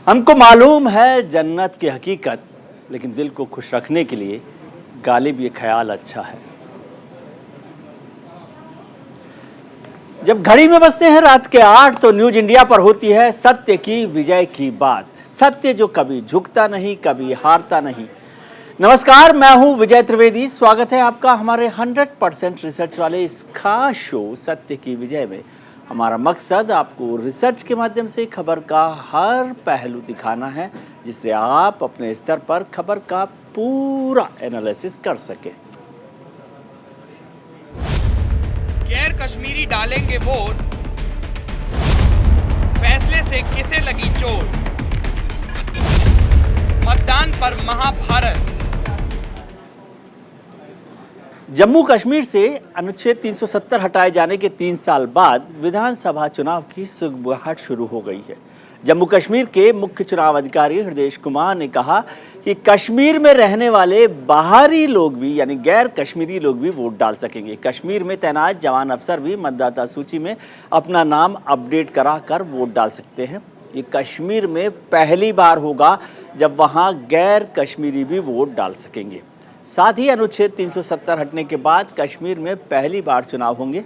हमको मालूम है जन्नत की हकीकत, लेकिन दिल को खुश रखने के लिए गालिब ये ख्याल अच्छा है। जब घड़ी में बजते हैं रात के 8 तो न्यूज इंडिया पर होती है सत्य की विजय की बात। सत्य जो कभी झुकता नहीं, कभी हारता नहीं। नमस्कार, मैं हूं विजय त्रिवेदी। स्वागत है आपका हमारे 100% रिसर्च वाले इस खास शो सत्य की विजय में। हमारा मकसद आपको रिसर्च के माध्यम से खबर का हर पहलू दिखाना है, जिससे आप अपने स्तर पर खबर का पूरा एनालिसिस कर सके। गैर कश्मीरी डालेंगे वोट, फैसले से किसे लगी चोट, मतदान पर महाभारत। जम्मू कश्मीर से अनुच्छेद 370 हटाए जाने के 3 साल बाद विधानसभा चुनाव की सुगबुगाहट शुरू हो गई है। जम्मू कश्मीर के मुख्य चुनाव अधिकारी हृदयेश कुमार ने कहा कि कश्मीर में रहने वाले बाहरी लोग भी यानी गैर कश्मीरी लोग भी वोट डाल सकेंगे। कश्मीर में तैनात जवान अफसर भी मतदाता सूची में अपना नाम अपडेट कराकर वोट डाल सकते हैं। ये कश्मीर में पहली बार होगा जब वहाँ गैर कश्मीरी भी वोट डाल सकेंगे। साथ ही अनुच्छेद 370 हटने के बाद कश्मीर में पहली बार चुनाव होंगे।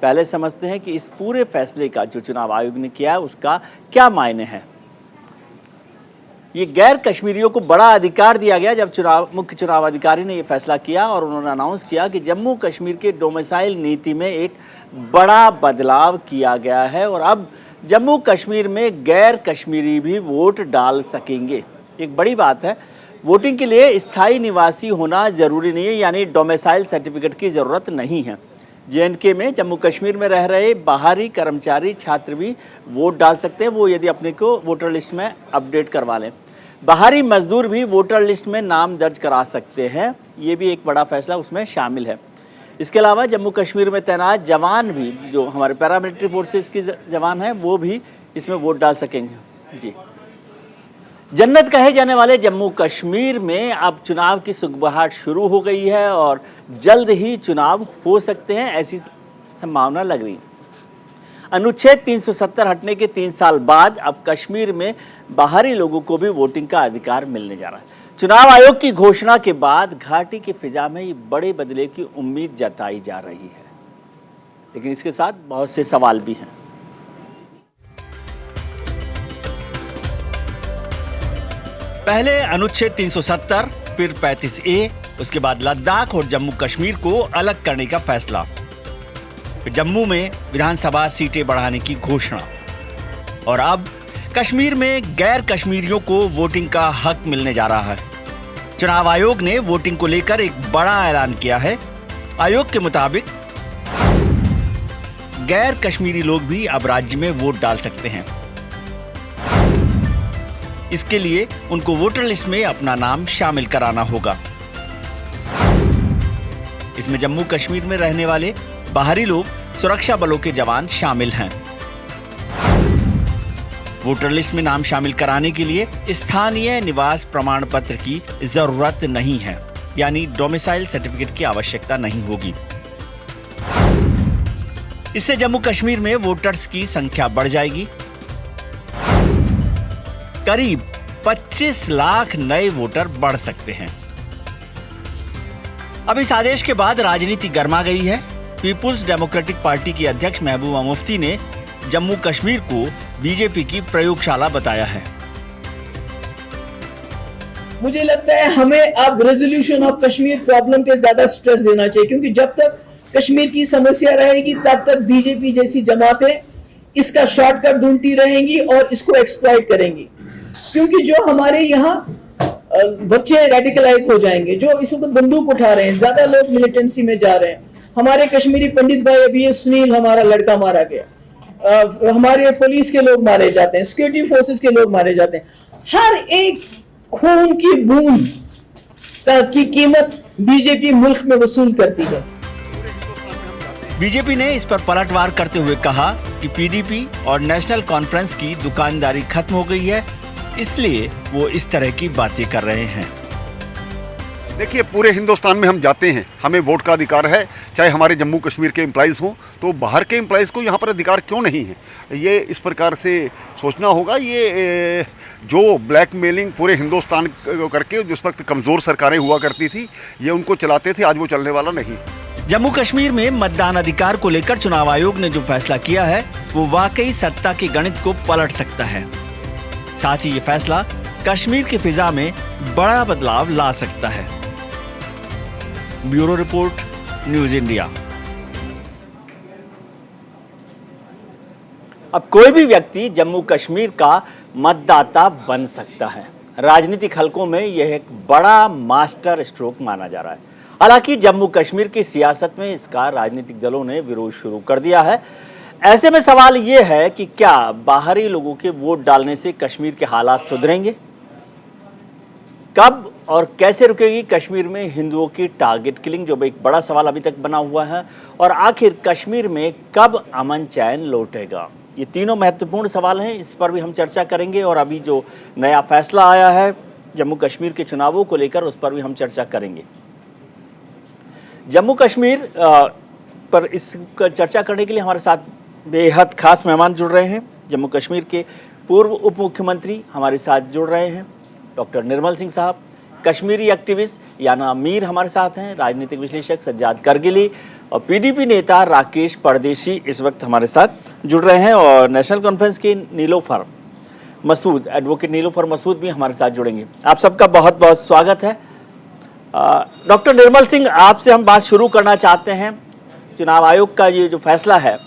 पहले समझते हैं कि इस पूरे फैसले का जो चुनाव आयोग ने किया है उसका क्या मायने हैं। ये गैर कश्मीरियों को बड़ा अधिकार दिया गया जब मुख्य चुनाव अधिकारी ने ये फैसला किया और उन्होंने अनाउंस किया कि जम्मू कश्मीर के डोमिसाइल नीति में एक बड़ा बदलाव किया गया है और अब जम्मू कश्मीर में गैर कश्मीरी भी वोट डाल सकेंगे। एक बड़ी बात है। वोटिंग के लिए स्थायी निवासी होना जरूरी नहीं है, यानी डोमिसाइल सर्टिफिकेट की ज़रूरत नहीं है। जेएनके में जम्मू कश्मीर में रह रहे बाहरी कर्मचारी छात्र भी वोट डाल सकते हैं, वो यदि अपने को वोटर लिस्ट में अपडेट करवा लें। बाहरी मजदूर भी वोटर लिस्ट में नाम दर्ज करा सकते हैं। ये भी एक बड़ा फैसला उसमें शामिल है। इसके अलावा जम्मू कश्मीर में तैनात जवान भी, जो हमारे पैरामिलिट्री फोर्सेस के जवान हैं, वो भी इसमें वोट डाल सकेंगे। जी, जन्नत कहे जाने वाले जम्मू कश्मीर में अब चुनाव की सुगबुगाहट शुरू हो गई है और जल्द ही चुनाव हो सकते हैं, ऐसी संभावना लग रही है। अनुच्छेद 370 हटने के 3 साल बाद अब कश्मीर में बाहरी लोगों को भी वोटिंग का अधिकार मिलने जा रहा है। चुनाव आयोग की घोषणा के बाद घाटी की फिजा में बड़े बदले की उम्मीद जताई जा रही है, लेकिन इसके साथ बहुत से सवाल भी हैं। पहले अनुच्छेद 370, फिर 35A, उसके बाद लद्दाख और जम्मू कश्मीर को अलग करने का फैसला, फिर जम्मू में विधानसभा सीटें बढ़ाने की घोषणा और अब कश्मीर में गैर कश्मीरियों को वोटिंग का हक मिलने जा रहा है। चुनाव आयोग ने वोटिंग को लेकर एक बड़ा ऐलान किया है। आयोग के मुताबिक गैर कश्मीरी लोग भी अब राज्य में वोट डाल सकते हैं। इसके लिए उनको वोटर लिस्ट में अपना नाम शामिल कराना होगा। इसमें जम्मू कश्मीर में रहने वाले बाहरी लोग, सुरक्षा बलों के जवान शामिल हैं। वोटर लिस्ट में नाम शामिल कराने के लिए स्थानीय निवास प्रमाण पत्र की जरूरत नहीं है, यानी डोमिसाइल सर्टिफिकेट की आवश्यकता नहीं होगी। इससे जम्मू कश्मीर में वोटर्स की संख्या बढ़ जाएगी। करीब 25 लाख नए वोटर बढ़ सकते हैं। अब इस आदेश के बाद राजनीति गर्मा गई है। पीपुल्स डेमोक्रेटिक पार्टी की अध्यक्ष महबूबा मुफ्ती ने जम्मू कश्मीर को बीजेपी की प्रयोगशाला बताया है। मुझे लगता है हमें अब रेजोल्यूशन ऑफ कश्मीर प्रॉब्लम पे ज्यादा स्ट्रेस देना चाहिए, क्योंकि जब तक कश्मीर की समस्या रहेगी तब तक बीजेपी जैसी जमातें इसका शॉर्टकट ढूंढती रहेंगी और इसको एक्सप्लॉइट करेंगी। क्योंकि जो हमारे यहाँ बच्चे रेडिकलाइज हो जाएंगे, जो इस वक्त बंदूक उठा रहे हैं, ज्यादा लोग मिलिटेंसी में जा रहे हैं। हमारे कश्मीरी पंडित भाई, अभी ये सुनील हमारा लड़का मारा गया, हमारे पुलिस के लोग मारे जाते हैं, सिक्योरिटी फोर्सेस के लोग मारे जाते हैं। हर एक खून की बूंद की कीमत बीजेपी मुल्क में वसूल करती है। बीजेपी ने इस पर पलटवार करते हुए कहा कि पीडीपी और नेशनल कॉन्फ्रेंस की दुकानदारी खत्म हो गई है, इसलिए वो इस तरह की बातें कर रहे हैं। देखिए, पूरे हिंदुस्तान में हम जाते हैं, हमें वोट का अधिकार है, चाहे हमारे जम्मू कश्मीर के एम्प्लॉइज़ हों, तो बाहर के एम्प्लॉइज़ को यहाँ पर अधिकार क्यों नहीं है? ये इस प्रकार से सोचना होगा। ये जो ब्लैकमेलिंग पूरे हिंदुस्तान को करके जिस वक्त कमज़ोर सरकारें हुआ करती थी, ये उनको चलाते थे, आज वो चलने वाला नहीं। जम्मू कश्मीर में मतदान अधिकार को लेकर चुनाव आयोग ने जो फैसला किया है वो वाकई सत्ता के गणित को पलट सकता है। साथ ही ये फैसला कश्मीर की फिजा में बड़ा बदलाव ला सकता है। Bureau report, news India. अब कोई भी व्यक्ति जम्मू कश्मीर का मतदाता बन सकता है। राजनीतिक हलकों में यह एक बड़ा मास्टर स्ट्रोक माना जा रहा है। हालांकि जम्मू कश्मीर की सियासत में इसका राजनीतिक दलों ने विरोध शुरू कर दिया है। ऐसे में सवाल ये है कि क्या बाहरी लोगों के वोट डालने से कश्मीर के हालात सुधरेंगे? कब और कैसे रुकेगी कश्मीर में हिंदुओं की टारगेट किलिंग, जो एक बड़ा सवाल अभी तक बना हुआ है। और आखिर कश्मीर में कब अमन चैन लौटेगा? ये तीनों महत्वपूर्ण सवाल हैं, इस पर भी हम चर्चा करेंगे। और अभी जो नया फैसला आया है जम्मू कश्मीर के चुनावों को लेकर, उस पर भी हम चर्चा करेंगे। जम्मू कश्मीर पर इस चर्चा करने के लिए हमारे साथ बेहद खास मेहमान जुड़ रहे हैं। जम्मू कश्मीर के पूर्व उप मुख्यमंत्री हमारे साथ जुड़ रहे हैं, डॉक्टर निर्मल सिंह साहब। कश्मीरी एक्टिविस्ट याना मीर हमारे साथ हैं, राजनीतिक विश्लेषक सज्जाद करगिली और पीडीपी नेता राकेश परदेशी इस वक्त हमारे साथ जुड़ रहे हैं। और नेशनल कॉन्फ्रेंस के नीलोफर मसूद, एडवोकेट नीलोफर मसूद भी हमारे साथ जुड़ेंगे। आप सबका बहुत बहुत स्वागत है। डॉक्टर निर्मल सिंह, आपसे हम बात शुरू करना चाहते हैं। चुनाव आयोग का ये जो फैसला है,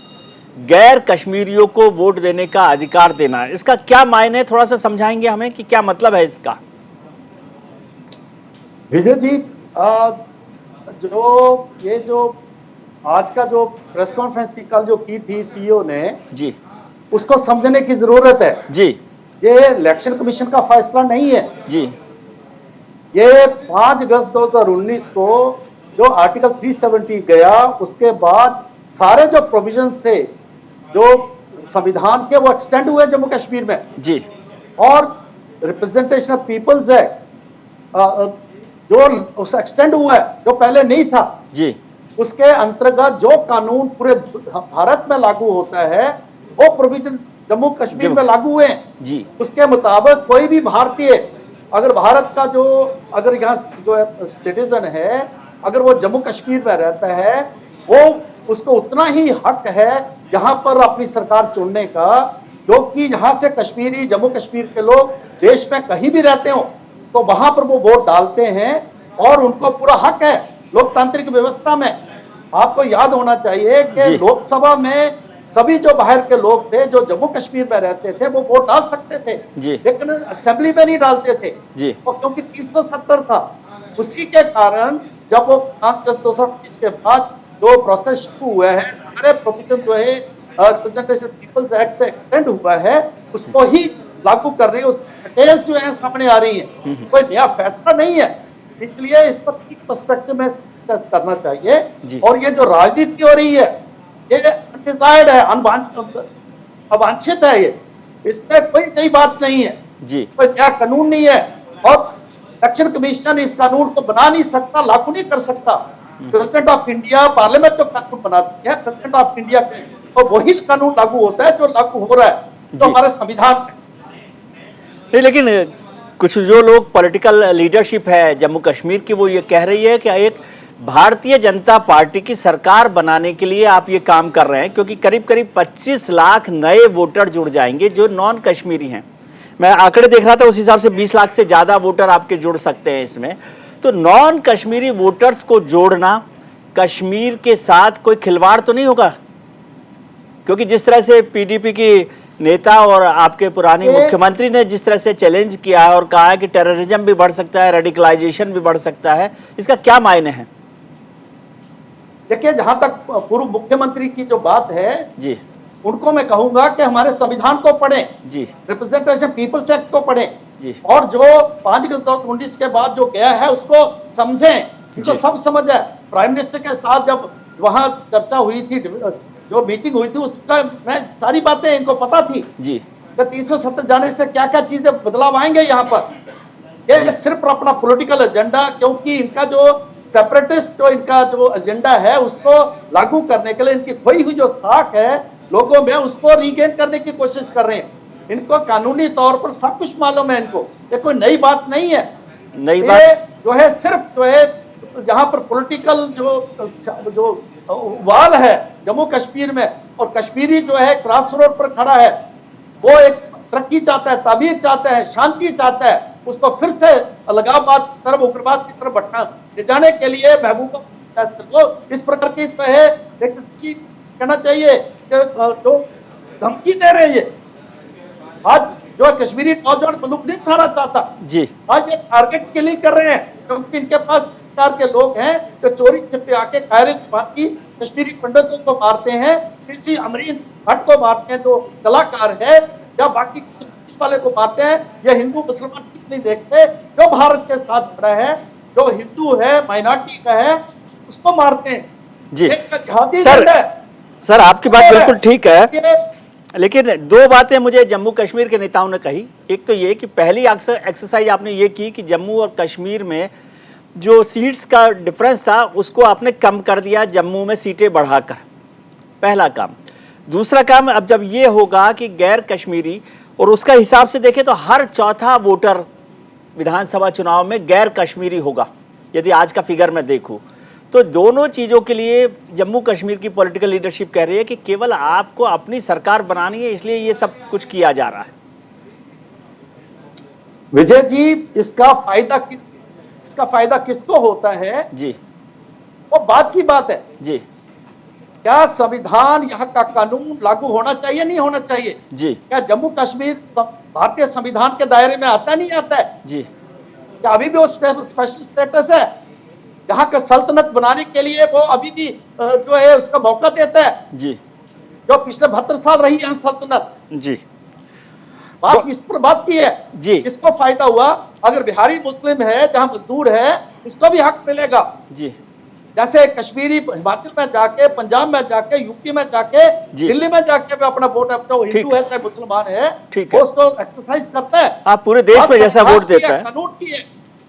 गैर कश्मीरियों को वोट देने का अधिकार देना, इसका क्या मायने, थोड़ा सा समझाएंगे हमें कि क्या मतलब है इसका? विजय जी, जो आज का जो प्रेस कॉन्फ्रेंस कल जो की थी सीईओ ने जी, उसको समझने की जरूरत है जी। ये इलेक्शन कमीशन का फैसला नहीं है जी, ये 5 अगस्त 2019 को जो आर्टिकल 370 गया, उसके बाद सारे जो प्रोविजन थे जो संविधान के, वो एक्सटेंड हुए जम्मू कश्मीर में जी। और रिप्रेजेंटेशन ऑफ पीपल्स एक्ट जो उस एक्सटेंड हुआ है, जो पहले नहीं था जी, उसके अंतर्गत जो कानून पूरे भारत में लागू होता है, वो प्रोविजन जम्मू कश्मीर में लागू हुए जी। उसके मुताबिक कोई भी भारतीय अगर भारत का जो अगर यहाँ जो सिटीजन है, अगर वो जम्मू कश्मीर में रहता है, वो उसको उतना ही हक है यहाँ पर अपनी सरकार चुनने का, जो कि यहाँ से कश्मीरी, जम्मू कश्मीर के लोग देश में कहीं भी रहते हो तो वहां पर वो वोट डालते हैं और उनको पूरा हक है लोकतांत्रिक व्यवस्था में। आपको याद होना चाहिए कि लोकसभा में सभी जो बाहर के लोग थे जो जम्मू कश्मीर में रहते थे वो वोट डाल सकते थे, लेकिन असेंबली में नहीं डालते थे और क्योंकि 370 था। उसी के कारण जब वो 5 अगस्त 2020 के बाद जो प्रोसेस शुरू हुआ है, सारे प्रोविजन जो है रिप्रेजेंटेशन पीपल्स एक्ट एक्सटेंड हुआ है, उसको ही लागू करने उस डिटेल्स जो है सामने आ रही है। कोई नया फैसला नहीं है, इसलिए इस पर ठीक पर्सपेक्टिव में करना चाहिए। और ये जो राजनीति हो रही है, ये अनडिजायर्ड है, अवांछित है, ये इसमें कोई नई बात नहीं है जी, कोई नया कानून नहीं है और इलेक्शन कमीशन इस कानून को बना नहीं सकता, लागू नहीं कर सकता। प्रेसिडेंट ऑफ इंडिया पार्लियामेंट जो कानून बनाती है, प्रेसिडेंट ऑफ इंडिया के, तो वही कानून लागू होता है जो लागू हो रहा है तो हमारे संविधान में। नहीं, लेकिन कुछ जो लोग पॉलिटिकल लीडरशिप है जम्मू कश्मीर की, वो ये कह रही है कि एक भारतीय जनता पार्टी की सरकार बनाने के लिए आप ये काम कर रहे हैं, क्योंकि करीब करीब 25 लाख नए वोटर जुड़ जाएंगे जो नॉन कश्मीरी हैं। मैं आंकड़े देख रहा था, उस हिसाब से 20 लाख से ज़्यादा वोटर आपके जुड़ सकते हैं इसमें। तो नॉन कश्मीरी वोटर्स को जोड़ना कश्मीर के साथ कोई खिलवाड़ तो नहीं होगा? क्योंकि जिस तरह से पीडीपी की नेता और आपके पुराने मुख्यमंत्री ने जिस तरह से चैलेंज किया है और कहा है कि टेररिज्म भी बढ़ सकता है, रेडिकलाइजेशन भी बढ़ सकता है, इसका क्या मायने हैं? देखिए, जहां तक पूर्व मुख्यमंत्री की जो बात है जी, उनको मैं कहूंगा कि हमारे संविधान को पढ़ें जी, रिप्रेजेंटेशन पीपल्स एक्ट को पढ़ें जी, और जो 5 अगस्त 2019 के बाद जो गया है उसको समझें, इनको सब समझ है। प्राइम मिनिस्टर के साथ जब वहां चर्चा हुई थी, जो मीटिंग हुई थी, उसका मैं सारी बातें इनको पता थी जी, कि 370 जाने से क्या क्या चीजें बदलाव आएंगे यहाँ पर। ये सिर्फ अपना पॉलिटिकल एजेंडा, क्योंकि इनका जो सेपरेटिस्ट जो इनका जो एजेंडा है उसको लागू करने के लिए इनकी खोई हुई जो साख है लोगों में उसको रीगेन करने की कोशिश कर रहे हैं। इनको कानूनी तौर पर सब कुछ मालूम है, इनको ये कोई नई बात नहीं है। नई ये बात जो है सिर्फ जो है यहाँ पर पॉलिटिकल जो वाल है जम्मू कश्मीर में, और कश्मीरी जो है क्रॉस रोड पर खड़ा है, वो एक तरक्की चाहता है, ताबीर चाहता है, शांति चाहता है, उसको फिर से अलगाववाद की तरफ, उग्रवाद की तरफ भटका ले जाने के लिए महबूबा को इस प्रकार की जो है कहना चाहिए कि जो धमकी दे रहे हैं। आज जो कश्मीरी नौजवान बंदूक नहीं उठाना चाहता जी, आज ये टारगेट किलिंग कर रहे हैं, क्योंकि इनके पास सरकार के लोग हैं जो चोरी छिपे आके कायरे की कश्मीरी पंडितों को मारते हैं, किसी अमरीन भट्ट को मारते हैं जो कलाकार है, या बाकी पुलिस वाले को मारते हैं। ये हिंदू मुसलमान कुछ नहीं देखते, जो भारत के साथ खड़ा है, जो हिंदू है, माइनॉरिटी का है, उसको मारते हैं। जी। एक जिहादी सर, है। सर आपकी बात बिल्कुल ठीक है, ये लेकिन दो बातें मुझे जम्मू कश्मीर के नेताओं ने कही। एक तो ये कि पहली एक्सरसाइज आपने ये की कि जम्मू और कश्मीर में जो सीट्स का डिफरेंस था उसको आपने कम कर दिया, जम्मू में सीटें बढ़ाकर, पहला काम। दूसरा काम, अब जब ये होगा कि गैर कश्मीरी, और उसका हिसाब से देखें तो हर चौथा वोटर विधानसभा चुनाव में गैर कश्मीरी होगा, यदि आज का फिगर मैं देखूं तो दोनों चीज़ों के लिए जम्मू कश्मीर की पॉलिटिकल लीडरशिप कह रही है कि केवल आपको अपनी सरकार बनानी है, इसलिए ये सब कुछ किया जा रहा है। विजय जी, इसका फायदा किसको होता है जी वो बात की बात है। जी क्या संविधान, यहाँ का कानून लागू होना चाहिए, नहीं होना चाहिए? जी क्या जम्मू कश्मीर भारतीय संविधान के दायरे में आता नहीं आता है? जी क्या अभी भी वो स्पेशल स्टेटस है? यहाँ का सल्तनत बनाने के लिए वो अभी भी जो है उसका मौका देता है, जी जो पिछले 72 साल रही है सल्तनत। जी बात इस पर बात की है जी। इसको फायदा हुआ, अगर बिहारी मुस्लिम है, जहाँ मजदूर है, इसको भी हक मिलेगा। जी जैसे कश्मीरी हिमाचल में जाके, पंजाब में जाके, यूपी में जाके, जी। दिल्ली में जाके भी अपना वोट, अपना वो ठीक हिंदू है चाहे मुसलमान है, ठीक वो है। उसको एक्सरसाइज करता है। आप पूरे देश में जैसा बात वोट की देता है। कानून की है,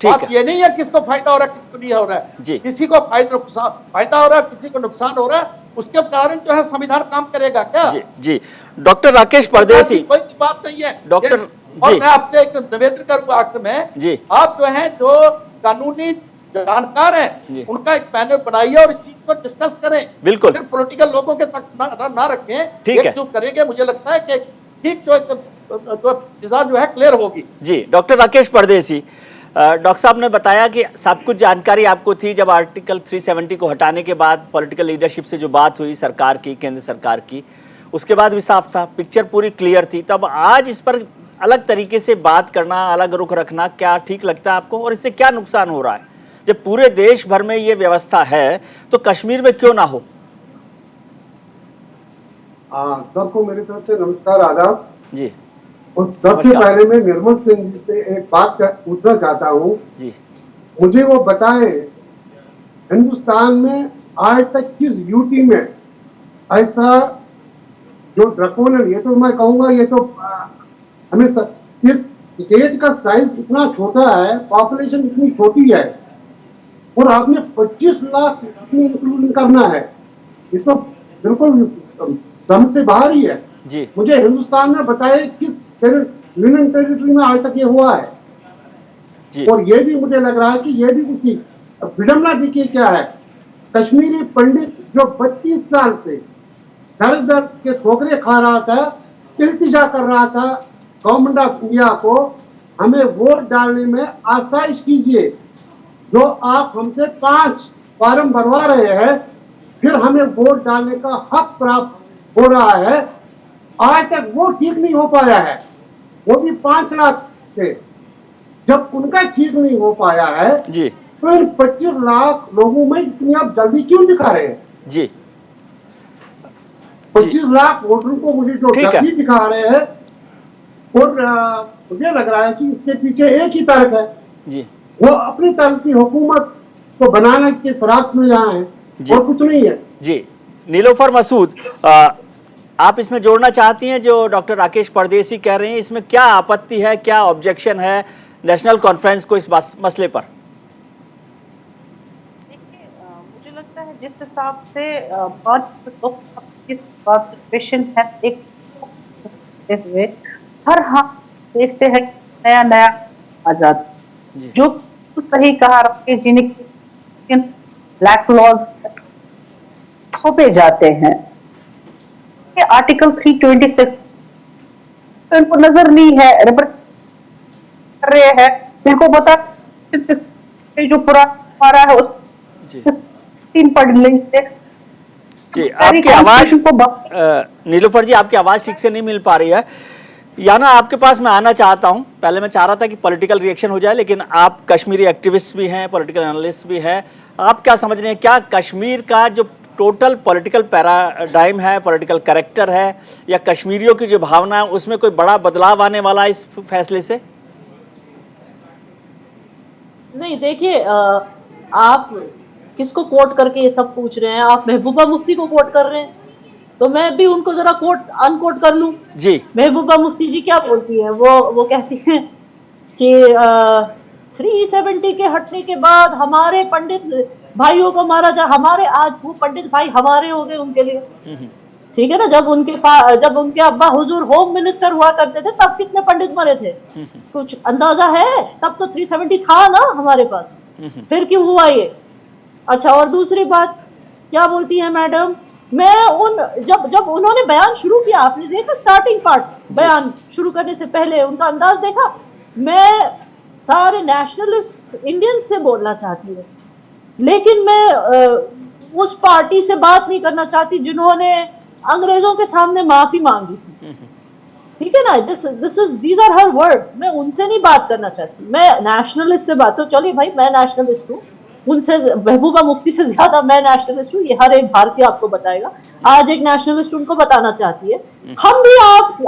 ठीक बात है। ये नहीं है किसको फायदा हो रहा है, किसको नहीं हो रहा है। जी। किसी को फायदा हो रहा है, किसी को नुकसान हो रहा है, उसके कारण जो है संविधान काम करेगा क्या? जी जी डॉक्टर राकेश परदेसी, कोई बात नहीं है डॉक्टर और जी। मैं आपसे एक निवेदन करूंगा आखिर में, जी। आप जो है जो कानूनी जानकार जी। हैं उनका एक पैनल बनाइए और इस चीज पर डिस्कस करें। बिल्कुल। सिर्फ पॉलिटिकल लोगों के तक ना रखें, ठीक है। एकजुट करेंगे, मुझे लगता है कि ठीक जो चीज़ जो है क्लियर होगी। जी डॉक्टर राकेश परदेसी, डॉक्टर साहब ने बताया कि सब कुछ जानकारी आपको थी जब आर्टिकल 370 को हटाने के बाद पॉलिटिकल लीडरशिप से जो बात हुई सरकार की, केंद्र सरकार की, उसके बाद भी साफ था, पिक्चर पूरी क्लियर थी। तब आज इस पर अलग तरीके से बात करना, अलग रुख रखना क्या ठीक लगता है आपको, और इससे क्या नुकसान हो रहा है? जब पूरे देश भर में ये व्यवस्था है तो कश्मीर में क्यों ना हो? सबको मेरी तरफ से नमस्कार, आदाब जी। और सबसे नमस्कार। पहले मैं निर्मल सिंह जी से एक बात पूछना चाहता हूँ। जी मुझे वो बताएं, हिंदुस्तान में आज तक किस यूटी में ऐसा जो ड्रकोनियन, ये तो मैं कहूँगा, ये तो हमें इस स्टेट का साइज इतना छोटा है, पॉपुलेशन इतनी छोटी है, और आपने 25 लाख इंक्लूड करना है, ये तो बिल्कुल समझ से बाहर ही है। जी मुझे हिंदुस्तान में बताए किस यूनियन टेरिटरी में आज तक ये हुआ है। जी और ये भी मुझे लग रहा है कि ये भी उसी विडम्बना देखिए क्या है, कश्मीरी पंडित जो 32 साल से दर दर के ठोकरे खा रहा था, इल्तिजा कर रहा था गवर्नमेंट ऑफ इंडिया को, हमें वोट डालने में आसाइश कीजिए। जो आप हमसे 5 फॉर्म भरवा रहे हैं, फिर हमें वोट डालने का हक प्राप्त हो रहा है, आज तक वो ठीक नहीं हो पाया है, वो भी 5 लाख से। जब उनका ठीक नहीं हो पाया है जी तो इन 25 लाख लोगों में इतनी आप जल्दी क्यों दिखा रहे हैं? जी 25 लाख वोटरों को मुझे जो ठीक है। जल्दी दिखा रहे हैं, और मुझे लग रहा है कि इसके पीछे एक ही तर्क है, जी वो अपनी तरह की हुकूमत को बनाने के फिराक में यहाँ है, जी। और कुछ नहीं है। जी नीलोफर मसूद, आप इसमें जोड़ना चाहती हैं जो डॉक्टर राकेश परदेसी कह रहे हैं, इसमें क्या आपत्ति है, क्या ऑब्जेक्शन है नेशनल कॉन्फ्रेंस को इस मसले पर? मुझे लगता है जिस हिसाब से किस बात पेशेंट है एक हुए हर हाथ देखते हैं नया नया आ जाता जो सही कहा राकेश जी ने ब्लैक लॉज थोपे जाते हैं। आर्टिकल 326 तो इनको नजर नहीं है कर रहे हैं, इनको बता जो पुराना हमारा है उस 3 पढ़ लेंगे। जी, आपकी आवाज नीलूफर जी, आपकी आवाज ठीक से नहीं मिल पा रही है। याना आपके पास मैं आना चाहता हूं। पहले मैं चाह रहा था कि पॉलिटिकल रिएक्शन हो जाए, लेकिन आप कश्मीरी एक्टिविस्ट भी हैं, पॉलिटिकल एनालिस्ट भी हैं। आप क्या समझ रहे हैं, क्या कश्मीर का जो टोटल पॉलिटिकल पैराडाइम है, पॉलिटिकल कैरेक्टर है, या कश्मीरियों की जो भावना है, उसमें कोई बड़ा बदलाव आने वाला है इस फैसले से? नहीं, देखिए, आप किसको कोट करके ये सब पूछ रहे हैं? आप महबूबा मुफ्ती को कोट कर रहे हैं, तो मैं भी उनको जरा कोट अनकोट कर लूं। जी, महबूबा मुफ्ती जी क्या बोलती है? वो कहती हैं कि 370 के हटने के बाद हमारे पंडित भाइयों को मारा जा, हमारे आज वो पंडित भाई हमारे हो गए उनके लिए, ठीक है ना। जब उनके अब्बा हुजूर होम मिनिस्टर हुआ करते थे तब कितने पंडित मरे थे, कुछ अंदाजा है? तब तो 370 था ना हमारे पास, फिर क्यों हुआ ये? अच्छा, और दूसरी बात क्या बोलती है मैडम, जब उन्होंने बयान शुरू किया, आपने देखा स्टार्टिंग पार्ट, बयान शुरू करने से पहले उनका अंदाज देखा? मैं सारे नेशनलिस्ट इंडियंस से बोलना चाहती हूँ, लेकिन मैं उस पार्टी से बात नहीं करना चाहती जिन्होंने अंग्रेजों के सामने माफी मांगी थी, ठीक है ना। These are her words. मैं उनसे नहीं बात करना चाहती, मैं नेशनलिस्ट से बात। तो चलिए भाई, मैं नेशनलिस्ट हूँ, उनसे महबूबा मुफ्ती से ज्यादा मैं नेशनलिस्ट हूँ, ये हर एक भारतीय आपको बताएगा। आज एक नेशनलिस्ट उनको बताना चाहती है। हम भी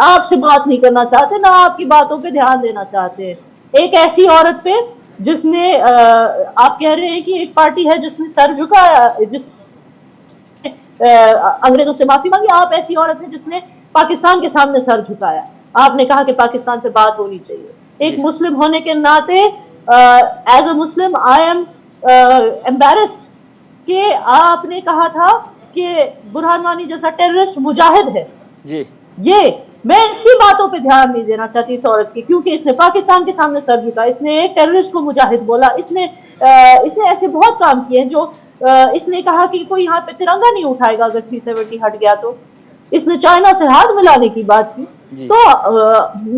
आपसे बात नहीं करना चाहते, ना आपकी बातों पे ध्यान देना चाहते हैं। एक ऐसी औरत पे जिसने आप कह रहे हैं कि एक पार्टी है जिसने सर झुकाया, अंग्रेजों से माफी मांगी। आप ऐसी औरत है जिसने पाकिस्तान के सामने सर झुकाया। आपने कहा कि पाकिस्तान से बात होनी चाहिए। एक मुस्लिम होने के नाते, as a Muslim I am embarrassed कि आपने कहा था कि बुरहान वानी जैसा टेररिस्ट मुजाहिद है जी। ये मैं इसकी बातों पे ध्यान नहीं देना चाहती इस औरत की, क्योंकि इसने पाकिस्तान के सामने सर झुका, इसने एक टेररिस्ट को मुजाहिद बोला, इसने ऐसे बहुत काम किए हैं। जो इसने कहा कि कोई यहाँ पे तिरंगा नहीं उठाएगा अगर 370 हट गया तो। इसने चाइना से हाथ मिलाने की बात की। तो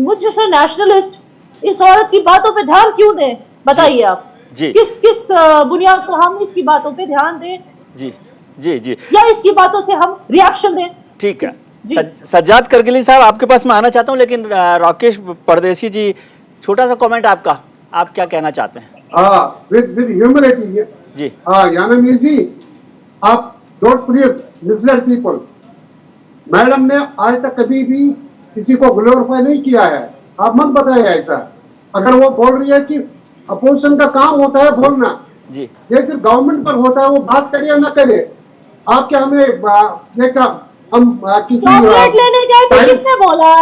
मुझ जैसे नेशनलिस्ट इस औरत की बातों पे ध्यान क्यों दें, बताइए आप? किस बुनियाद पर हम इसकी बातों पे ध्यान दें जी जी जी, या इसकी बातों से हम रिएक्शन दें? ठीक है, सज्जाद करगिली साहब, आपके पास मैं आना चाहता हूं, लेकिन राकेश परदेसी जी, छोटा सा कमेंट आपका, आप क्या कहना चाहते हैं? विद ह्यूमिलिटी जी, यानामीर जी, आप don't please mislead people. Madam ने आज तक कभी भी किसी को ग्लोरीफाई नहीं किया है, आप मत बताइए ऐसा। अगर वो बोल रही है कि अपोजिशन का काम होता है बोलना जी, ये सिर्फ गवर्नमेंट पर होता है, वो बात करे या ना करे। आप क्या हमें हम किसी चॉकलेट लेने गए तो किसने बोला?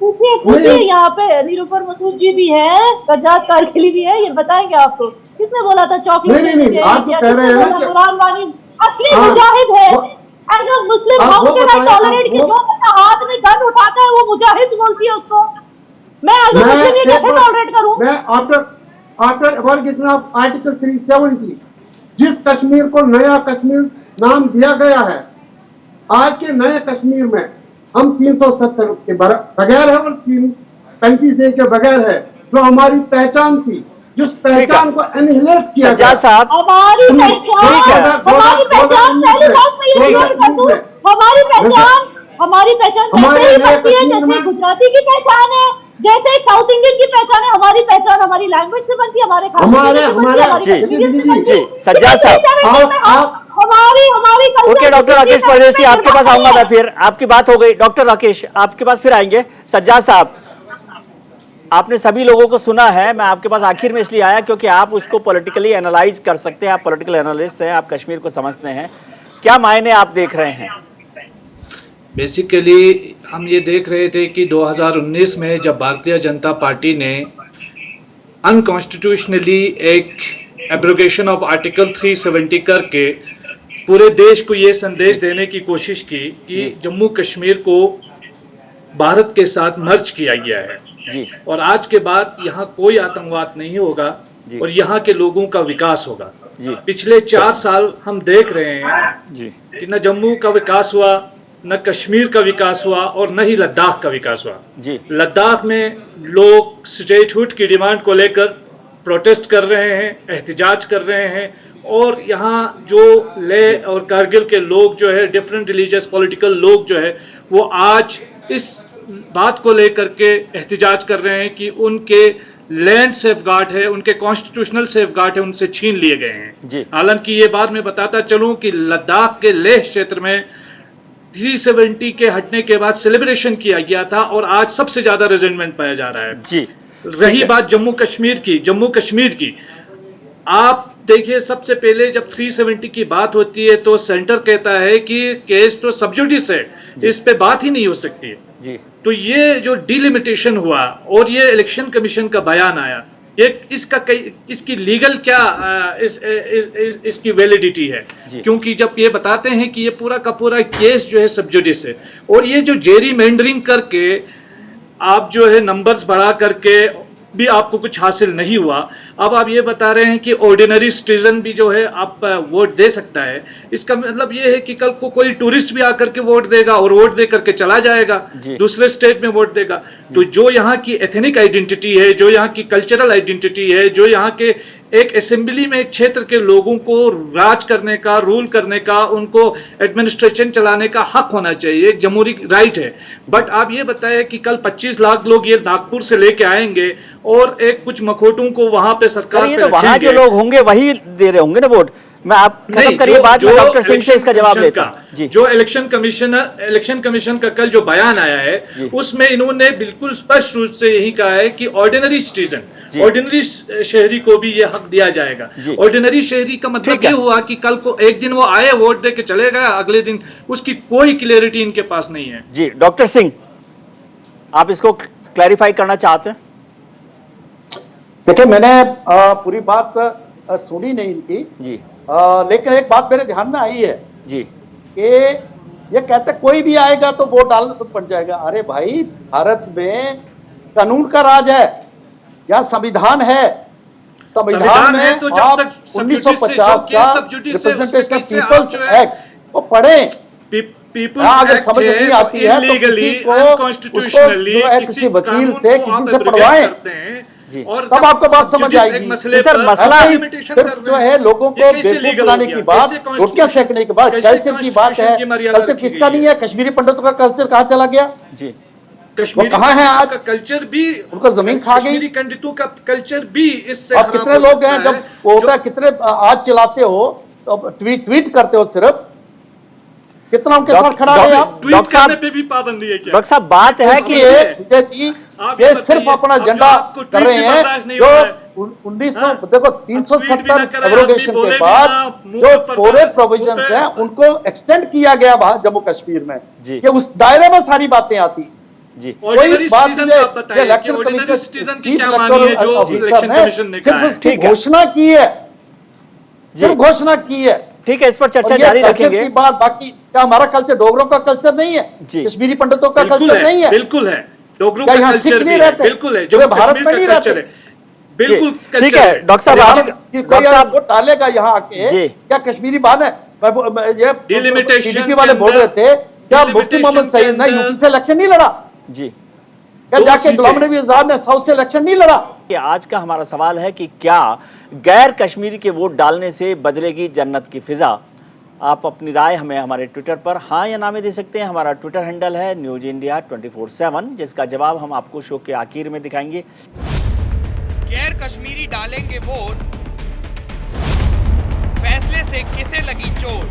पूछिए, यहाँ पे नीलूफर मसूद जी भी है, सज्जाद कारगिली भी है, ये बताएंगे आपको किसने बोला था चॉकलेट लेने गए? आप कह रहे हैं कि बुरहान वानी असली मुजाहिद है। As a Muslim how can I tolerate कि जो बंदा हाथ में गन उठाता है वो मुजाहिद बोलती है उसको? मैं एज अ मुस्लिम ये कैसे टॉलरेट करूं? मैं आफ्टर एबॉलिशन ऑफ आर्टिकल 370, जिस कश्मीर को नया कश्मीर नाम दिया गया है, आज के नए कश्मीर में हम 370 के बगैर है और 335 के बगैर है, जो हमारी पहचान थी, जिस पहचान को एनिहिलेट किया गया। साहब, हमारी पहचान वैसे ही बनती है जैसे गुजराती की पहचान है, जैसे साउथ इंडियन की पहचान है। हमारी पहचान हमारी लैंग्वेज से बनती है, हमारे सज्जाद साहब, हमारी ओके, डॉक्टर राकेश परदेसी, आपके पास आऊंगा मैं फिर। आपकी बात हो गई डॉक्टर राकेश, आपके पास फिर आएंगे। सज्जाद साहब, आपने सभी लोगों को सुना है, मैं आपके पास आखिर में इसलिए आया क्योंकि आप उसको पॉलिटिकली एनालाइज कर सकते हैं, आप पॉलिटिकल एनालिस्ट हैं, आप कश्मीर को समझते हैं। क्या मायने आप देख रहे हैं? बेसिकली हम ये देख रहे थे कि 2019 में जब भारतीय जनता पार्टी ने अनकॉन्स्टिट्यूशनली एक एब्रोगेशन ऑफ आर्टिकल 370 करके पूरे देश को ये संदेश देने की कोशिश की कि जम्मू कश्मीर को भारत के साथ मर्ज किया गया है जी और आज के बाद यहाँ कोई आतंकवाद नहीं होगा और यहाँ के लोगों का विकास होगा। जी पिछले 4 साल हम देख रहे हैं जी कि न जम्मू का विकास हुआ, न कश्मीर का विकास हुआ और न ही लद्दाख का विकास हुआ। जी लद्दाख में लोग स्टेटहुड की डिमांड को लेकर प्रोटेस्ट कर रहे हैं, एहतजाज कर रहे हैं और यहाँ जो लेह और कारगिल के लोग जो है, डिफरेंट रिलीजियस पॉलिटिकल लोग जो है, वो आज इस बात को लेकर के एहतजाज कर रहे हैं कि उनके लैंड सेफगार्ड है, उनके कॉन्स्टिट्यूशनल सेफगार्ड है, उनसे छीन लिए गए हैं। हालांकि ये बात मैं बताता चलूं कि लद्दाख के लेह क्षेत्र में 370 के हटने के बाद सेलिब्रेशन किया गया था और आज सबसे ज्यादा रेजेंटमेंट पाया जा रहा है। जी रही बात जम्मू कश्मीर की, आप देखिए सबसे पहले जब 370 की बात होती है तो सेंटर कहता है कि केस तो सब जुडिस है, इस पे बात ही नहीं हो सकती है। जी तो ये जो डिलिमिटेशन हुआ और ये इलेक्शन कमीशन का बयान आया, ये इसकी लीगल क्या इसकी वैलिडिटी है, क्योंकि जब ये बताते हैं कि ये पूरा का पूरा केस जो है सब जुडिस है और ये जो जेरी मेंडरिंग करके आप जो है नंबर्स बढ़ा करके भी आपको कुछ हासिल नहीं हुआ, अब आप ये बता रहे हैं कि ऑर्डिनरी सिटीजन भी जो है आप वोट दे सकता है। इसका मतलब ये है कि कल को कोई टूरिस्ट भी आकर के वोट देगा और वोट दे करके चला जाएगा, दूसरे स्टेट में वोट देगा। तो जो यहाँ की एथनिक आइडेंटिटी है, जो यहाँ की कल्चरल आइडेंटिटी है, जो यहाँ के एक असेंबली में एक क्षेत्र के लोगों को राज करने का, रूल करने का, उनको एडमिनिस्ट्रेशन चलाने का हक होना चाहिए, एक जमहूरी राइट है। बट आप ये बताएं कि कल 25 लाख लोग ये नागपुर से लेके आएंगे और एक कुछ मखोटों को वहां पे सरकार ये तो वहां जो लोग होंगे वही दे रहे होंगे ना वोट। मैं आप खत्म करिए बात में डॉक्टर सिंह से इसका जवाब लेता हूं। जी जो इलेक्शन कमीशन का कल जो बयान आया है उसमें इन्होंने बिल्कुल स्पष्ट रूप से यही कहा है कि ऑर्डिनरी सिटीजन, ऑर्डिनरी शहरी को भी ये हक दिया जाएगा। ऑर्डिनरी शहरी का मतलब ये हुआ कि कल को एक दिन वो आए, वोट दे के चले गए, अगले दिन उसकी कोई क्लियरिटी इनके पास नहीं है। जी डॉक्टर सिंह, आप इसको क्लैरिफाई करना चाहते हैं? देखिए, मैंने पूरी बात सुनी नहीं इनकी जी, लेकिन एक बात मेरे ध्यान में आई है जी कि ये कहते कोई भी आएगा तो वोट डालना तो पड़ जाएगा। अरे भाई, भारत में कानून का राज है, यहाँ संविधान है, संविधान में तो आप 1950 का रिप्रेजेंटेशन ऑफ पीपल्स एक्ट को पढ़े। अगर समझ नहीं आती है तो किसी को उसको जो है किसी वकील से, किसी से पढ़वाएं, और तब आपको बात समझ आएगी। सर, मसला जो है लोगों को बेवकूफ बनाने की बात, रोटियां सेकने की बात, कल्चर की बात है। कल्चर किसका नहीं है? कश्मीरी पंडितों का कल्चर कहाँ चला गया? जी, वो कहाँ है आज? का कल्चर भी उनको जमीन खा गई। कश्मीरी पंडितों का कल्चर भी इससे अब कितने लोग हैं जब वो होता है, कितने आज चलाते हो तो ट्वीट करते हो, सिर्फ कितना उनके साथ खड़ा है आप? ट्वीट करने पे भी पाबंदी है क्या? डॉक्टर साहब, बात है कि ये सिर्फ अपना एजेंडा कर रहे हैं। जो 1900 देखो 370 एब्रोगेशन के बाद जो पूरे प्रोविजन हैं उनको एक्सटेंड किया गया जम्मू कश्मीर में, कि उस दायरे में सारी बातें आती। जी, कोई बात नहीं। इलेक्शन कमीशन सिर्फ उसकी घोषणा की है, सिर्फ घोषणा की है। ठीक है, इस पर चर्चा जारी रखेंगे। की बात, बाकी क्या हमारा कल्चर डोगरों का कल्चर नहीं है? कश्मीरी पंडितों का कल्चर नहीं है? बिल्कुल है, डोगरों का यहाँ कल्चर सिख नहीं रहते, बिल्कुल है, जो भारत में नहीं रहते, बिल्कुल। ठीक है डॉक्टर साहब, वोट डालेगा यहाँ आके, क्या कश्मीरी बात है? ये टीडीपी वाले बोल रहे थे, क्या मुफ्ती मोहम्मद सईद ने यूपी से इलेक्शन नहीं लड़ा? जी, क्या जाके गुलाम नबी आजाद ने साउथ से इलेक्शन नहीं लड़ा? आज का हमारा सवाल है कि क्या गैर कश्मीरी के वोट डालने से बदलेगी जन्नत की फिजा? आप अपनी राय हमें हमारे ट्विटर पर हाँ या ना में दे सकते हैं। हमारा ट्विटर हैंडल है न्यूज इंडिया 24/7, जिसका जवाब हम आपको शो के आखिर में दिखाएंगे। गैर कश्मीरी डालेंगे वोट, फैसले से किसे लगी चोट,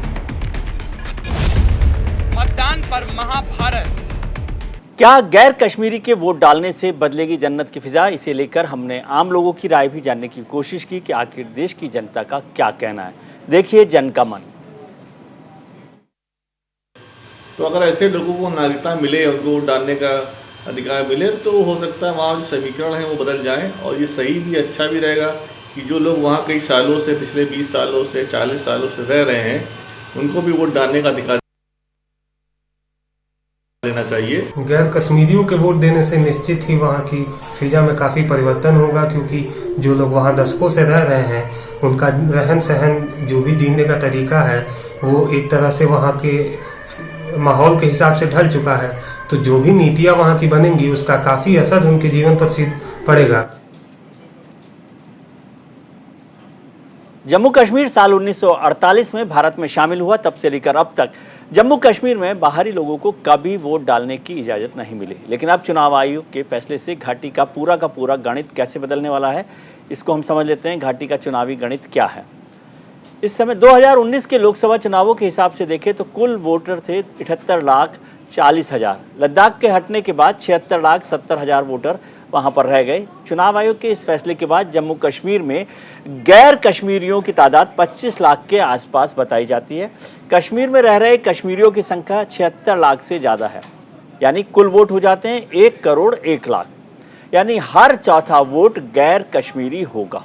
मतदान पर महाभारत। क्या गैर कश्मीरी के वोट डालने से बदलेगी जन्नत की फिजा? इसे लेकर हमने आम लोगों की राय भी जानने की कोशिश की कि आखिर देश की जनता का क्या कहना है। देखिए जन का मन। तो अगर ऐसे लोगों को नागरिकता मिले, उनको वोट डालने का अधिकार मिले तो हो सकता है वहाँ जो समीकरण है वो बदल जाएं, और ये सही भी अच्छा भी रहेगा कि जो लोग वहाँ कई सालों से, पिछले 20 सालों से, 40 सालों से रह रहे हैं, उनको भी वोट डालने का अधिकार देना चाहिए। गैर कश्मीरियों के वोट देने से निश्चित ही वहाँ की फिजा में काफ़ी परिवर्तन होगा, क्योंकि जो लोग वहाँ दशकों से रह रहे हैं उनका रहन सहन, जो भी जीने का तरीका है, वो एक तरह से वहाँ के माहौल के हिसाब से ढल चुका है। तो जो भी नीतियाँ वहाँ की बनेंगी उसका काफ़ी असर उनके जीवन पर पड़ेगा। जम्मू कश्मीर साल 1948 में भारत में शामिल हुआ। तब से लेकर अब तक जम्मू कश्मीर में बाहरी लोगों को कभी वोट डालने की इजाज़त नहीं मिली। लेकिन अब चुनाव आयोग के फैसले से घाटी का पूरा गणित कैसे बदलने वाला है, इसको हम समझ लेते हैं। घाटी का चुनावी गणित क्या है। इस समय 2019 के लोकसभा चुनावों के हिसाब से देखें तो कुल वोटर थे 78,40,000। लद्दाख के हटने के बाद 76,70,000 वोटर वहां पर रह गए। चुनाव आयोग के इस फैसले के बाद जम्मू कश्मीर में गैर कश्मीरियों की तादाद 25 लाख के आसपास बताई जाती है। कश्मीर में रह रहे कश्मीरियों की संख्या 76 लाख से ज़्यादा है, यानी कुल वोट हो जाते हैं 1 करोड़ 1 लाख, यानी हर चौथा वोट गैर कश्मीरी होगा।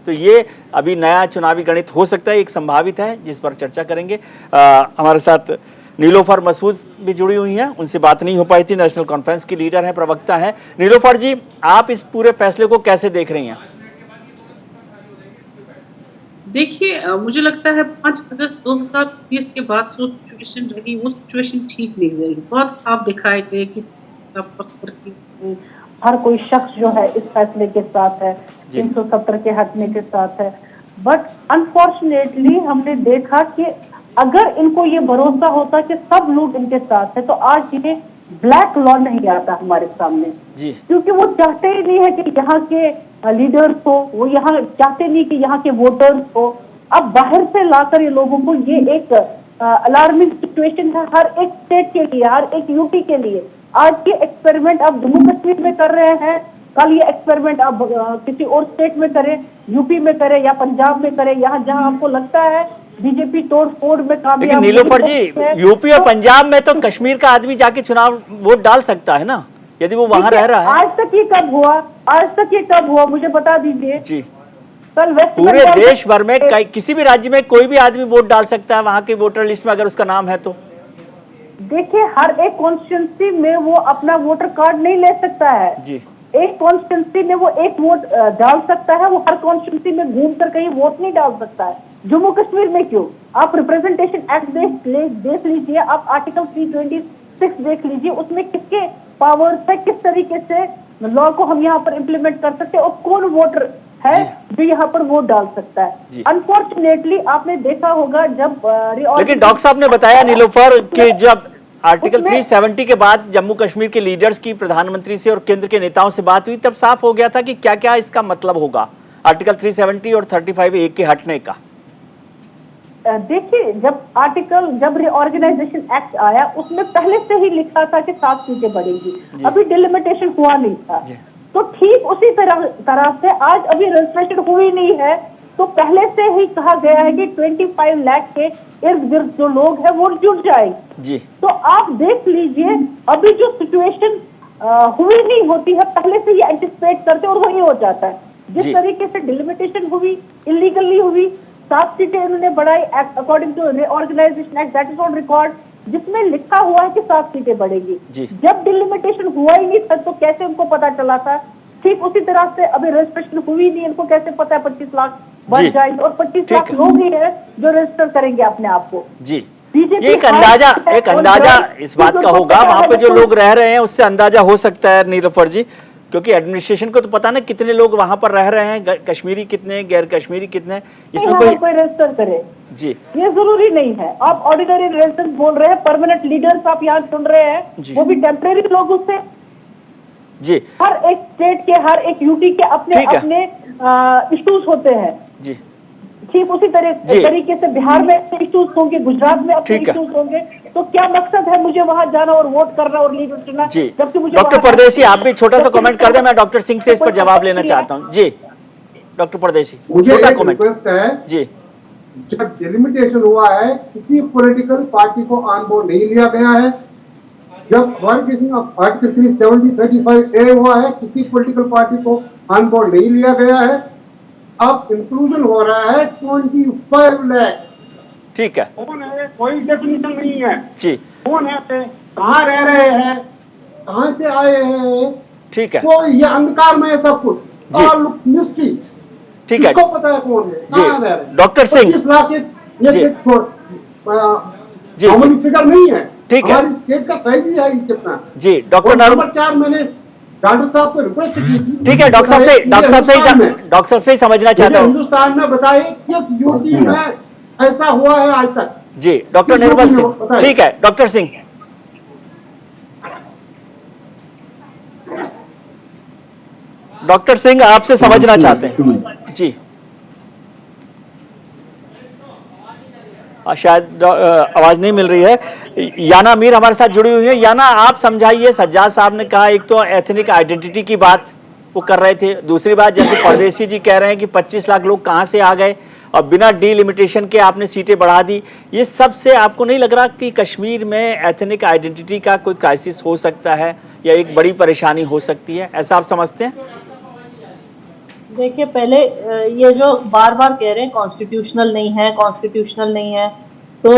तो ये अभी नया चुनावी गणित हो सकता है, एक संभावित है जिस पर चर्चा करेंगे। हमारे साथ नीलोफर मसूद भी जुड़ी हुई हैं, उनसे बात नहीं हो पाई थी। नेशनल कॉन्फ्रेंस की लीडर हैं, प्रवक्ता हैं। नीलोफर जी, आप इस पूरे फैसले को कैसे देख रही हैं? देखिए, मुझे लगता है 5 अगस्त 2020 के बाद जो सिचुएशन रही वो सिचुएशन ठीक नहीं रही। बहुत आप दिखाए गए कि हर कोई शख्स जो है इस फैसले के साथ है, 370 के हटने के साथ है। बट अनफॉर्चुनेटली हमने देखा कि अगर इनको ये भरोसा होता कि सब लोग इनके साथ है तो आज ये ब्लैक लॉ नहीं आता हमारे सामने जी। क्योंकि वो चाहते ही नहीं है कि यहाँ के लीडर्स हो, वो यहाँ चाहते नहीं कि यहाँ के वोटर्स हो। अब बाहर से लाकर ये लोगों को ये एक अलार्मिंग सिचुएशन है हर एक स्टेट के लिए, हर एक यूटी के लिए। आज ये एक्सपेरिमेंट आप जम्मू कश्मीर में कर रहे हैं, कल ये एक्सपेरिमेंट आप किसी और स्टेट में करें, यूपी में करें या पंजाब में करें, यहाँ जहाँ आपको लगता है बीजेपी तोड़ फोड़ में कामयाब। लेकिन नीलोफर जी, यूपी और पंजाब में तो कश्मीर का आदमी जाके चुनाव वोट डाल सकता है ना, यदि वो वहाँ रह रहा है। आज तक ये कब हुआ? आज तक ये कब हुआ मुझे बता दीजिए जी। कल वेस्ट पूरे देश भर में किसी भी राज्य में कोई भी आदमी वोट डाल सकता है, वहाँ के वोटर लिस्ट में अगर उसका नाम है तो। देखिए, हर एक कॉन्स्टिट्यूंसी में वो अपना वोटर कार्ड नहीं ले सकता है जी। एक कॉन्स्टिट्यूंसी में वो एक वोट डाल सकता है, वो हर कॉन्स्टिट्यूंसी में घूमकर कहीं वोट नहीं डाल सकता है। जम्मू कश्मीर में क्यों? आप रिप्रेजेंटेशन एक्ट देख लीजिए, आप आर्टिकल 326 देख लीजिए, उसमें किसके पावर्स है, किस तरीके से लॉ को हम यहाँ पर इम्प्लीमेंट कर सकते हैं और कौन वोटर है जो यहाँ पर वोट डाल सकता है। अनफॉर्चुनेटली आपने देखा होगा जब लेकिन डॉक्टर साहब ने बताया नीलोफर कि जब आर्टिकल 370 के बाद जम्मू कश्मीर के लीडर्स की प्रधानमंत्री से और केंद्र के नेताओं से बात हुई, तब साफ हो गया था कि क्या क्या इसका मतलब होगा आर्टिकल 370 और 35A के हटने का। देखिए, जब रिऑर्गेनाइजेशन एक्ट आया उसमें पहले से ही लिखा था कि 7 सीटें बढ़ेंगी, अभी डिलिमिटेशन हुआ नहीं था। तो ठीक उसी तरह से आज अभी रजिस्ट्रेशन हुई नहीं है, तो पहले से ही कहा गया है कि 25 लाख के इर्द गिर्द जो लोग हैं वो जुड़ जाएंगे जी। तो आप देख लीजिए, अभी जो सिचुएशन हुई नहीं होती है पहले से ये एंटिसिपेट करते और वही हो जाता है। जिस तरीके से डिलिमिटेशन हुई, इलीगली हुई, 7 सीटें उन्होंने बढ़ाई according to reorganisation act, that is on record, जिसमें लिखा हुआ है कि 7 सीटें बढ़ेगी। जब डिलिमिटेशन हुआ ही नहीं था तो कैसे उनको पता चला था? ठीक उसी तरह से अभी रजिस्ट्रेशन हुई नहीं, इनको कैसे पता है 25 लाख बढ़ जाएंगे, और 25 लाख लोग ही है जो रजिस्टर करेंगे अपने आप को जी। एक अंदाजा इस बात का होगा, वहाँ पे जो लोग रह रहे हैं उससे अंदाजा हो सकता है नीलोफर जी, क्योंकि एडमिनिस्ट्रेशन को तो पता ना कितने लोग वहाँ पर रह रहे हैं, कश्मीरी कितने, गैर कश्मीरी कितने, इसमें कोई रजिस्टर करे जी, ये जरूरी नहीं है। आप ऑर्डिनरी रेजिडेंट बोल रहे हैं, परमानेंट लीडर्स आप यहाँ सुन रहे हैं, वो भी टेम्परेरी लोगों से जी। हर एक स्टेट के, हर एक यूटी के अपने अपने इश्यूज होते हैं जी। ठीक उसी तरीके से बिहार में इश्यूज होंगे, गुजरात में अपने इश्यूज होंगे। तो क्या मकसद है मुझे वहां जाना और वोट करना और लीडर चुनना? जबकि मुझे डॉक्टर परदेशी, आप भी छोटा सा कमेंट कर दें, मैं डॉक्टर सिंह से इस पर जवाब लेना चाहता हूँ जी। डॉक्टर परदेशी, छोटा कमेंट है जी। जब डिलिमिटेशन हुआ है, किसी पॉलिटिकल पार्टी को ऑन बोर्ड नहीं लिया गया है, जब हमारे देश में आर्टिकल 370-35A हुआ है, किसी पॉलिटिकल पार्टी को ऑन बोर्ड नहीं लिया गया है। अब इंक्लूजन हो रहा है 25 लाख। ठीक है कौन है, कोई डेफिनेशन नहीं है जी, कौन है, कहाँ रह रहे हैं, कहाँ से आए हैं, ठीक है तो ये अंधकार में है सब कुछ, जी। और मिस्ट्री, ठीक है किसको पता है कौन है, कहाँ रह रहे हैं। डॉक्टर सिंह 25 लाख जी। जी, मामूली फिगर नहीं है। ठीक है। हमारी स्टेट का साइज ही है कितना। जी डॉक्टर और नरूम, नंबर 4 मैंने डॉक्टर साहब को रिक्वेस्ट की थी। ठीक है डॉक्टर साहब से ही समझना चाहता हूँ। हिंदुस्तान में बताइए किस यूपी में ऐसा हुआ है आज तक। जी डॉक्टर निर्मल सिंह, ठीक है डॉक्टर सिंह। डॉक्टर सिंह आपसे समझना चाहते हैं जी। शायद आवाज नहीं मिल रही है। याना मीर हमारे साथ जुड़ी हुई है। याना आप समझाइए, सज्जाद साहब ने कहा एक तो एथनिक आइडेंटिटी की बात वो कर रहे थे, दूसरी बात जैसे परदेसी जी कह रहे हैं कि 25 लाख लोग कहां से आ गए और बिना डीलिमिटेशन के आपने सीटें बढ़ा दी। ये सब से आपको नहीं लग रहा कि कश्मीर में एथनिक आइडेंटिटी का कोई क्राइसिस हो सकता है या एक बड़ी परेशानी हो सकती है, ऐसा आप समझते हैं? देखिए, पहले ये जो बार बार कह रहे हैं कॉन्स्टिट्यूशनल नहीं है, कॉन्स्टिट्यूशनल नहीं है, तो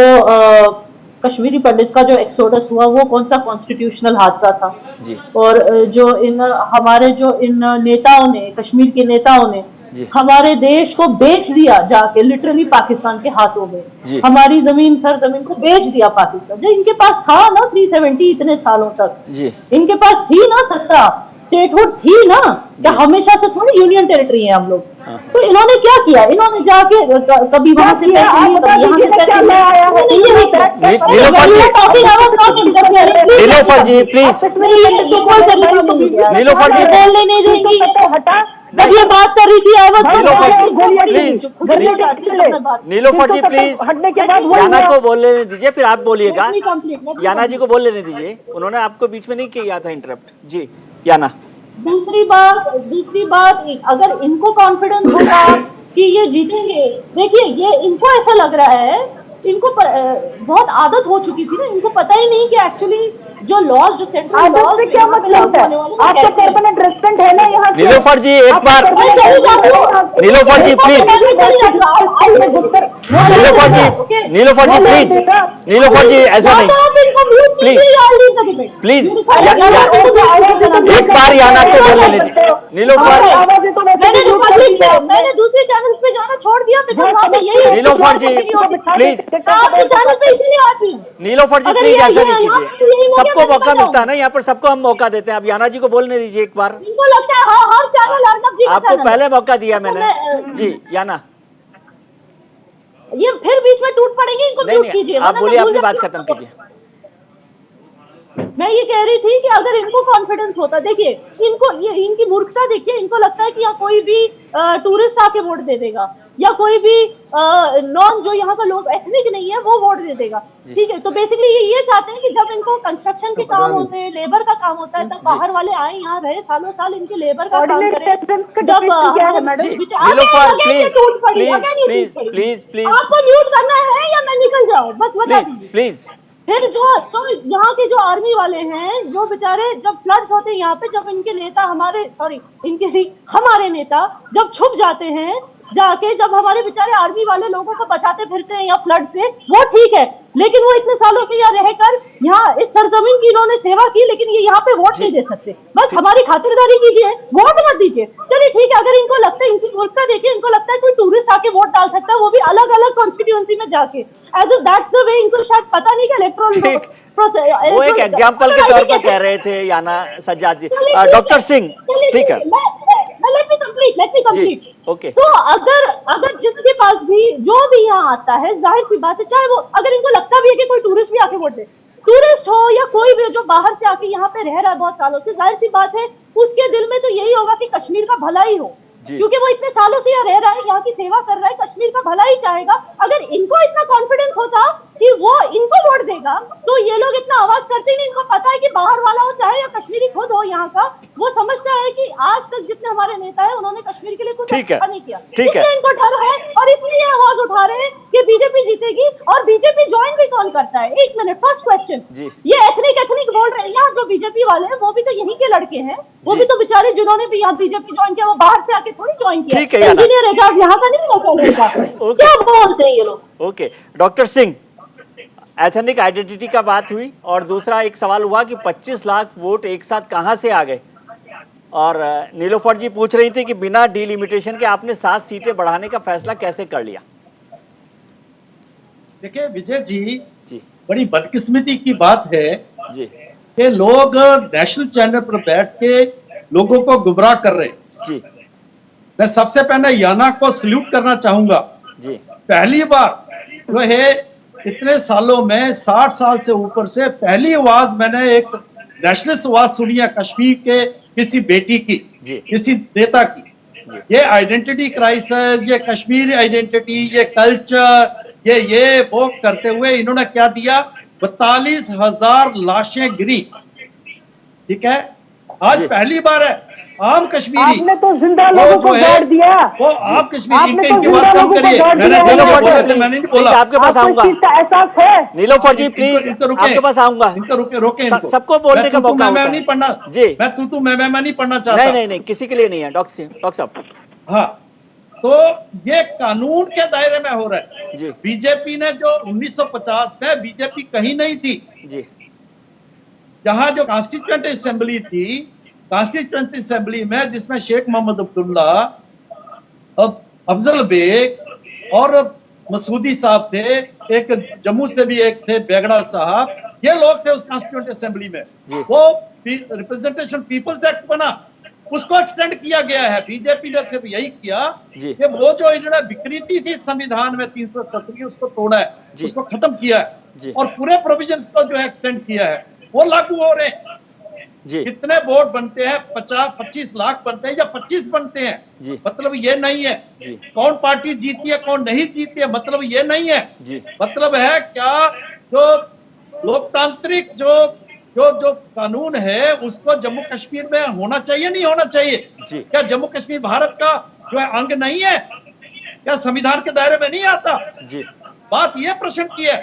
कश्मीरी पंडित का जो एक्सोडस हुआ वो कौन सा कॉन्स्टिट्यूशनल हादसा था जी। और जो हमारे इन नेताओं ने, कश्मीर के नेताओं ने हमारे देश को बेच दिया जाके लिटरली पाकिस्तान के हाथों में, हमारी जमीन सरजमीन को बेच दिया पाकिस्तान। जो इनके पास था ना 370 इतने सालों तक, इनके पास थी ना सत्ता, स्टेटहुड थी ना, क्या हमेशा से थोड़ी यूनियन टेरिटरी है हम लोग। तो इन्होंने क्या किया, इन्होंने जाके कभी वहां से पैसे लिए, कभी यहाँ से पैसे लिए। नीलोफर जी प्लीज, नीलोफर जी बोलने नहीं देंगी। जब ये बात कर रही थी प्लीज, नीलोफर जी प्लीज, याना को बोल लेने दीजिए, फिर आप बोलिएगा। याना जी को बोल लेने दीजिए, उन्होंने आपको बीच में नहीं किया था इंटरप्ट। जी याना। दूसरी बात अगर इनको कॉन्फिडेंस होगा कि ये जीतेंगे, देखिए ये इनको ऐसा लग रहा है, इनको बहुत आदत हो चुकी थी ना, इनको पता ही नहीं कि एक्चुअली जो लॉज, जो सेंट्रल लॉज से क्या मतलब है, आपका परमानेंट रेजिडेंट है ना यहाँ। नीलोफर जी एक बार, नीलोफर जी प्लीज, नीलोफर जी प्लीज, नीलोफर जी ऐसा नहीं प्लीज, एक बार याना को बोल लेने दीजिए। नीलोफर, मैंने दूसरे चैनल पे जाना छोड़ दिया, नीलोफर जी प्लीज, नीलोफर जी प्लीज ऐसा नहीं कीजिए, सबको मौका मिलता है ना यहाँ पर, सबको हम मौका देते हैं। अब याना जी को बोलने दीजिए एक बार। इनको लगता है हर चैनल आपको पहले मौका दिया मैंने जी। याना ये फिर बीच में टूट पड़ेंगे, इनको म्यूट कीजिए। आप बोलिए, अपनी बात खत्म कीजिए। मैं ये कह रही थी कि अगर इनको कॉन्फिडेंस होता, देखिए इनको, ये इनकी मूर्खता देखिए, इनको लगता है कि यहाँ कोई भी टूरिस्ट आके वोट दे देगा या कोई भी नॉन जो यहाँ का लोग एथनिक नहीं है वो वोट दे देगा, ठीक है। तो बेसिकली ये चाहते हैं कि जब इनको कंस्ट्रक्शन के काम होते हैं, लेबर का काम होता है, तब बाहर वाले आए, यहाँ रहे सालों साल, इनके लेबर का काम करें। जब आपको म्यूट करना है या मैं निकल जाऊँ, बस बता दीजिए प्लीज। फिर जो तो यहाँ के जो आर्मी वाले हैं, जो बेचारे जब फ्लड्स होते हैं यहाँ पे, जब इनके नेता हमारे नेता जब छुप जाते हैं जाके, जब हमारे बेचारे आर्मी वाले लोगों को बचाते फिरते हैं या फ्लड से, वो ठीक है, लेकिन वो इतने सालों से यहाँ रहकर यहाँ इस सरजमीन की इन्होंने सेवा की, लेकिन ये यहाँ पे वोट नहीं दे सकते। बस हमारी खातिरदारी कीजिए, वोट मत दीजिए। चलिए ठीक है, अगर इनको लगता है, इनकी मूर्खता देखिए, इनको लगता है कोई टूरिस्ट आके वोट डाल सकता है, वो भी अलग अलग कॉन्स्टिट्यूएंसी में जाके, as if that's the way. इनको शायद पता नहीं कि इलेक्ट्रॉनिक वो एक एग्जाम्पल के तौर पर कह रहे थे याना सज्जाद जी। डॉक्टर सिंह, ठीक है, लेट मी कंप्लीट। ओके। तो अगर जिसके पास भी जो भी यहाँ आता है, जाहिर सी बात है, चाहे वो, अगर इनको लगता भी है कि कोई टूरिस्ट भी आके वोट दे, टूरिस्ट हो या कोई भी जो बाहर से आके यहाँ पे रह रहा है बहुत सालों से, जाहिर सी बात है उसके दिल में तो यही होगा कि कश्मीर का भला ही हो, क्योंकि वो इतने सालों से यहाँ रह रहा है, यहाँ की सेवा कर रहा है, कश्मीर का भला ही चाहेगा। अगर इनको इतना कॉन्फिडेंस होता कि वो इनको वोट देगा, तो ये लोग इतना आवाज करते नहीं। इनको पता है कि बाहर वाला हो चाहे या कश्मीरी खुद हो यहाँ का, वो समझता है कि आज तक जितने हमारे नेता है उन्होंने कश्मीर के लिए कुछ अच्छा नहीं किया, इसलिए इनको डर है और इसलिए आवाज उठा रहे हैं कि बीजेपी जीतेगी, और बीजेपी ज्वाइन भी कौन करता है? एक मिनट, फर्स्ट क्वेश्चन, ये एथनिक बोल रहे हैं यहाँ जो बीजेपी वाले हैं, वो भी तो यहीं के लड़के हैं, वो भी तो बेचारे जिन्होंने भी यहाँ बीजेपी ज्वाइन किया, वो बाहर से आके थोड़ी ज्वाइन किया। इंजीनियर एजाज यहाँ का नहीं होता लड़का। क्या बोलते हैं ये लोग? Okay doctor Singh, ethnic identity का बात हुई, और दूसरा एक सवाल हुआ कि 25 लाख वोट एक साथ कहां से आ गए, और नीलोफर जी पूछ रही थी कि बिना डिलिमिटेशन के आपने 7 सीटें बढ़ाने का फैसला कैसे कर लिया? देखिए विजय जी, बड़ी बदकिस्मती की बात है जी कि लोग नेशनल चैनल पर बैठ के लोगों को गुमराह कर रहे हैं। जी मैं सबसे पहले याना को सल्यूट करना चाहूंगा। जी पहली बार जो है इतने सालों में, 60 साल से ऊपर से पहली आवाज मैंने एक नेशनलिस्ट आवाज सुनी है कश्मीर के किसी बेटी की, किसी नेता की। ये आइडेंटिटी क्राइसिस, ये कश्मीर आइडेंटिटी, ये कल्चर, ये वो करते हुए इन्होंने क्या दिया? 42,000 लाशें गिरी। ठीक है, आज पहली बार है आम कश्मीरी, आपने तो जिंदा लोगों को गाड़ दिया, वो आम कश्मीरी, इनके आवाज कम करिए। मैंने नहीं बोला, आपके पास आऊंगा। एहसास है नीलोफर जी प्लीज, आपके पास आऊंगा। इनको रोके सबको बोलने का मौका होता है। नहीं पढ़ना जी, मैं तू मैं नहीं पढ़ना चाहता। नहीं, किसी के लिए नहीं है डॉक्टर साहब। हाँ, तो ये कानून के दायरे में हो रहा है। जी बीजेपी ने जो 1950 में, बीजेपी कहीं नहीं थी जी, जहां जो कॉन्स्टिट्यूएंट असेंबली थी, कॉन्स्टिट्यूएंट असेंबली में जिसमें शेख मोहम्मद अब्दुल्ला, अफजल बेग और मसूदी साहब थे, एक जम्मू से भी एक थे बेगड़ा साहब, ये लोग थे उस कॉन्स्टिट्यूएंट असेंबली में। वो रिप्रेजेंटेशन पीपल्स एक्ट बना, उसको एक्सटेंड किया गया है। बीजेपी ने सिर्फ यही किया कि वो जो इन्होंने विकृति थी संविधान में 370 उसको तोड़ा है, उसको खत्म किया है, और पूरे प्रोविजंस को जो है एक्सटेंड किया है, वो लागू हो रहे हैं। कितने वोट बनते हैं? 25 लाख बनते हैं या 25 बनते हैं, मतलब ये नहीं है कौन पार्टी जीती है कौन नहीं जीती है, मतलब ये नहीं है। मतलब है क्या जो लोकतांत्रिक जो कानून है उसको जम्मू कश्मीर में होना चाहिए, नहीं होना चाहिए? क्या जम्मू कश्मीर भारत का जो है अंग नहीं है? क्या संविधान के दायरे में नहीं आता? बात ये प्रश्न की है,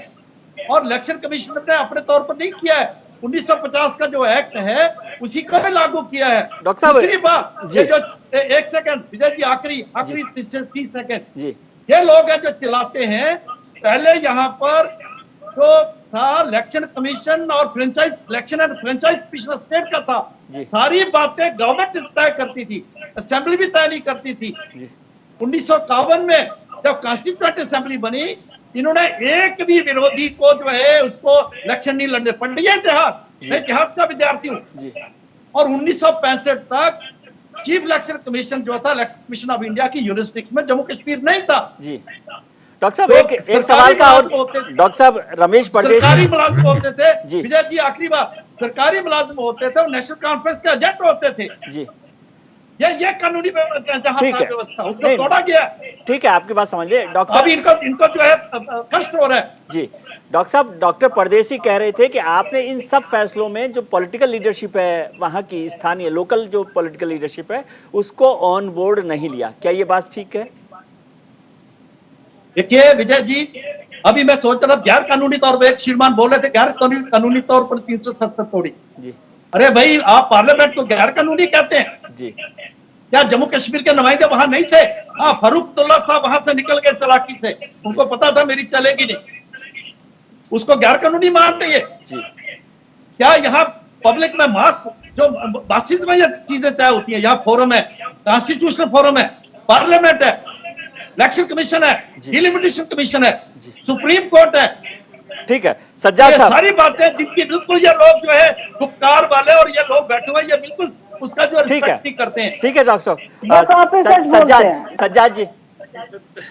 और इलेक्शन कमीशन ने अपने तौर पर नहीं किया है। 1950 का जो एक्ट है उसी को भी लागू किया है। डॉक्टर साहब, दूसरी बात, ये जो एक सेकंड विजय जी, आखिरी 30 सेकंड, ये लोग हैं जो चिल्लाते हैं। पहले यहाँ पर जो था इलेक्शन कमीशन और फ्रेंचाइज, इलेक्शन एंड फ्रेंचाइज पिछला स्टेट का था, सारी बातें गवर्नमेंट तय करती थी, असेंबली भी तय नहीं करती थी। 1951 में जब कॉन्स्टिट्यूएंट असेंबली बनी, इन्होंने एक भी विरोधी को जो है उसको इलेक्शन नहीं लड़ने पड़े। इतिहास, मैं इतिहास का विद्यार्थी हूँ। और 1965 तक चीफ इलेक्शन कमीशन जो था, इलेक्शन कमीशन ऑफ इंडिया की यूरिसडिक्शन में जम्मू कश्मीर नहीं था। डॉक्टर साहब एक सवाल का और, डॉक्टर साहब रमेश परदेशी, सरकारी मुलाजिम होते थे विजय जी, आखिरी बात, सरकारी मुलाजिम होते थे और नेशनल कॉन्फ्रेंस के एजेंट होते थे। ये कानूनी व्यवस्था उसको तोड़ा गया। ठीक है, आपकी बात समझ लिया डॉक्टर साहब। अभी इनको जो है कष्ट हो रहा है। जी डॉक्टर साहब, डॉक्टर परदेशी कह रहे थे कि आपने इन सब फैसलों में जो पॉलिटिकल लीडरशिप है, वहाँ की स्थानीय लोकल जो पॉलिटिकल लीडरशिप है, उसको ऑन बोर्ड नहीं लिया। क्या ये बात ठीक है? देखिए विजय जी, अभी मैं सोच रहा गैर कानूनी तौर पर, एक श्रीमान बोल रहे थे गैर कानूनी तौर पर 370 तोड़ी। अरे भाई, आप पार्लियामेंट को गैर कानूनी कहते हैं? क्या जम्मू कश्मीर के नुमाइंदे वहां नहीं थे? हाँ, फारूक अब्दुल्ला साहब वहां से निकल गए चालाकी से, उनको पता था मेरी चलेगी नहीं, उसको गैर कानूनी मानते हैं? क्या यहाँ पब्लिक में मास जो बासिस में ये चीजें तय होती है? यहाँ फोरम है, कॉन्स्टिट्यूशनल फोरम है, पार्लियामेंट है, इलेक्शन कमीशन है, डिलिमिटेशन कमीशन है, सुप्रीम कोर्ट है। ठीक है सज्जाद साहब, सारी बातें जिनकी बिल्कुल ये लोग जो है गुप्कार वाले और ये लोग बैठे हुए, ये बिल्कुल उसका जो रिस्पेक्ट नहीं करते हैं। ठीक है डॉक्टर साहब, सज्जाद जी,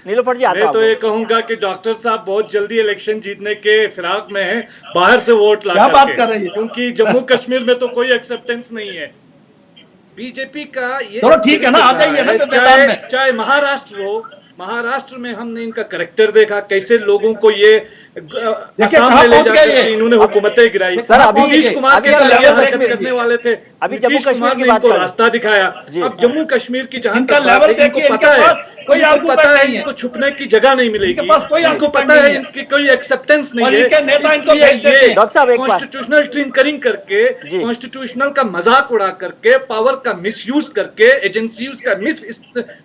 नीलोफर जी, मैं तो ये कहूंगा कि डॉक्टर साहब बहुत जल्दी इलेक्शन जीतने के फिराक में हैं, बाहर से वोट ला बात कर रही है, क्योंकि जम्मू कश्मीर में तो कोई एक्सेप्टेंस नहीं है बीजेपी का। ये चलो ठीक है ना, आ जाइए ना। चाहे महाराष्ट्र हो, महाराष्ट्र में हमने इनका करैक्टर देखा, कैसे लोगों को ये असम में ले जाकर इन्होंने हुकूमतें गिराई। सर अभी नीतीश कुमार के साथ करने वाले थे, अभी जम्मू कश्मीर की बात को रास्ता दिखाया। अब जम्मू कश्मीर की जहां तक लेवल इनको पता है कोई इनको आर्गूमेंट पता है नहीं है। इनको छुपने की जगह नहीं मिलेगी, इनके पास कोई इनको आर्गूमेंट पता है नहीं है। इनकी कोई एक्सेप्टेंस नहीं और है, इनके नेता इनको इसलिए भेज देते ये हैं। डॉक्टर साहब, एक बात- कॉन्स्टिट्यूशनल टिंकरिंग करके, जी। कॉन्स्टिट्यूशनल का मजाक उड़ा करके, पावर का मिसयूज करके, एजेंसीज का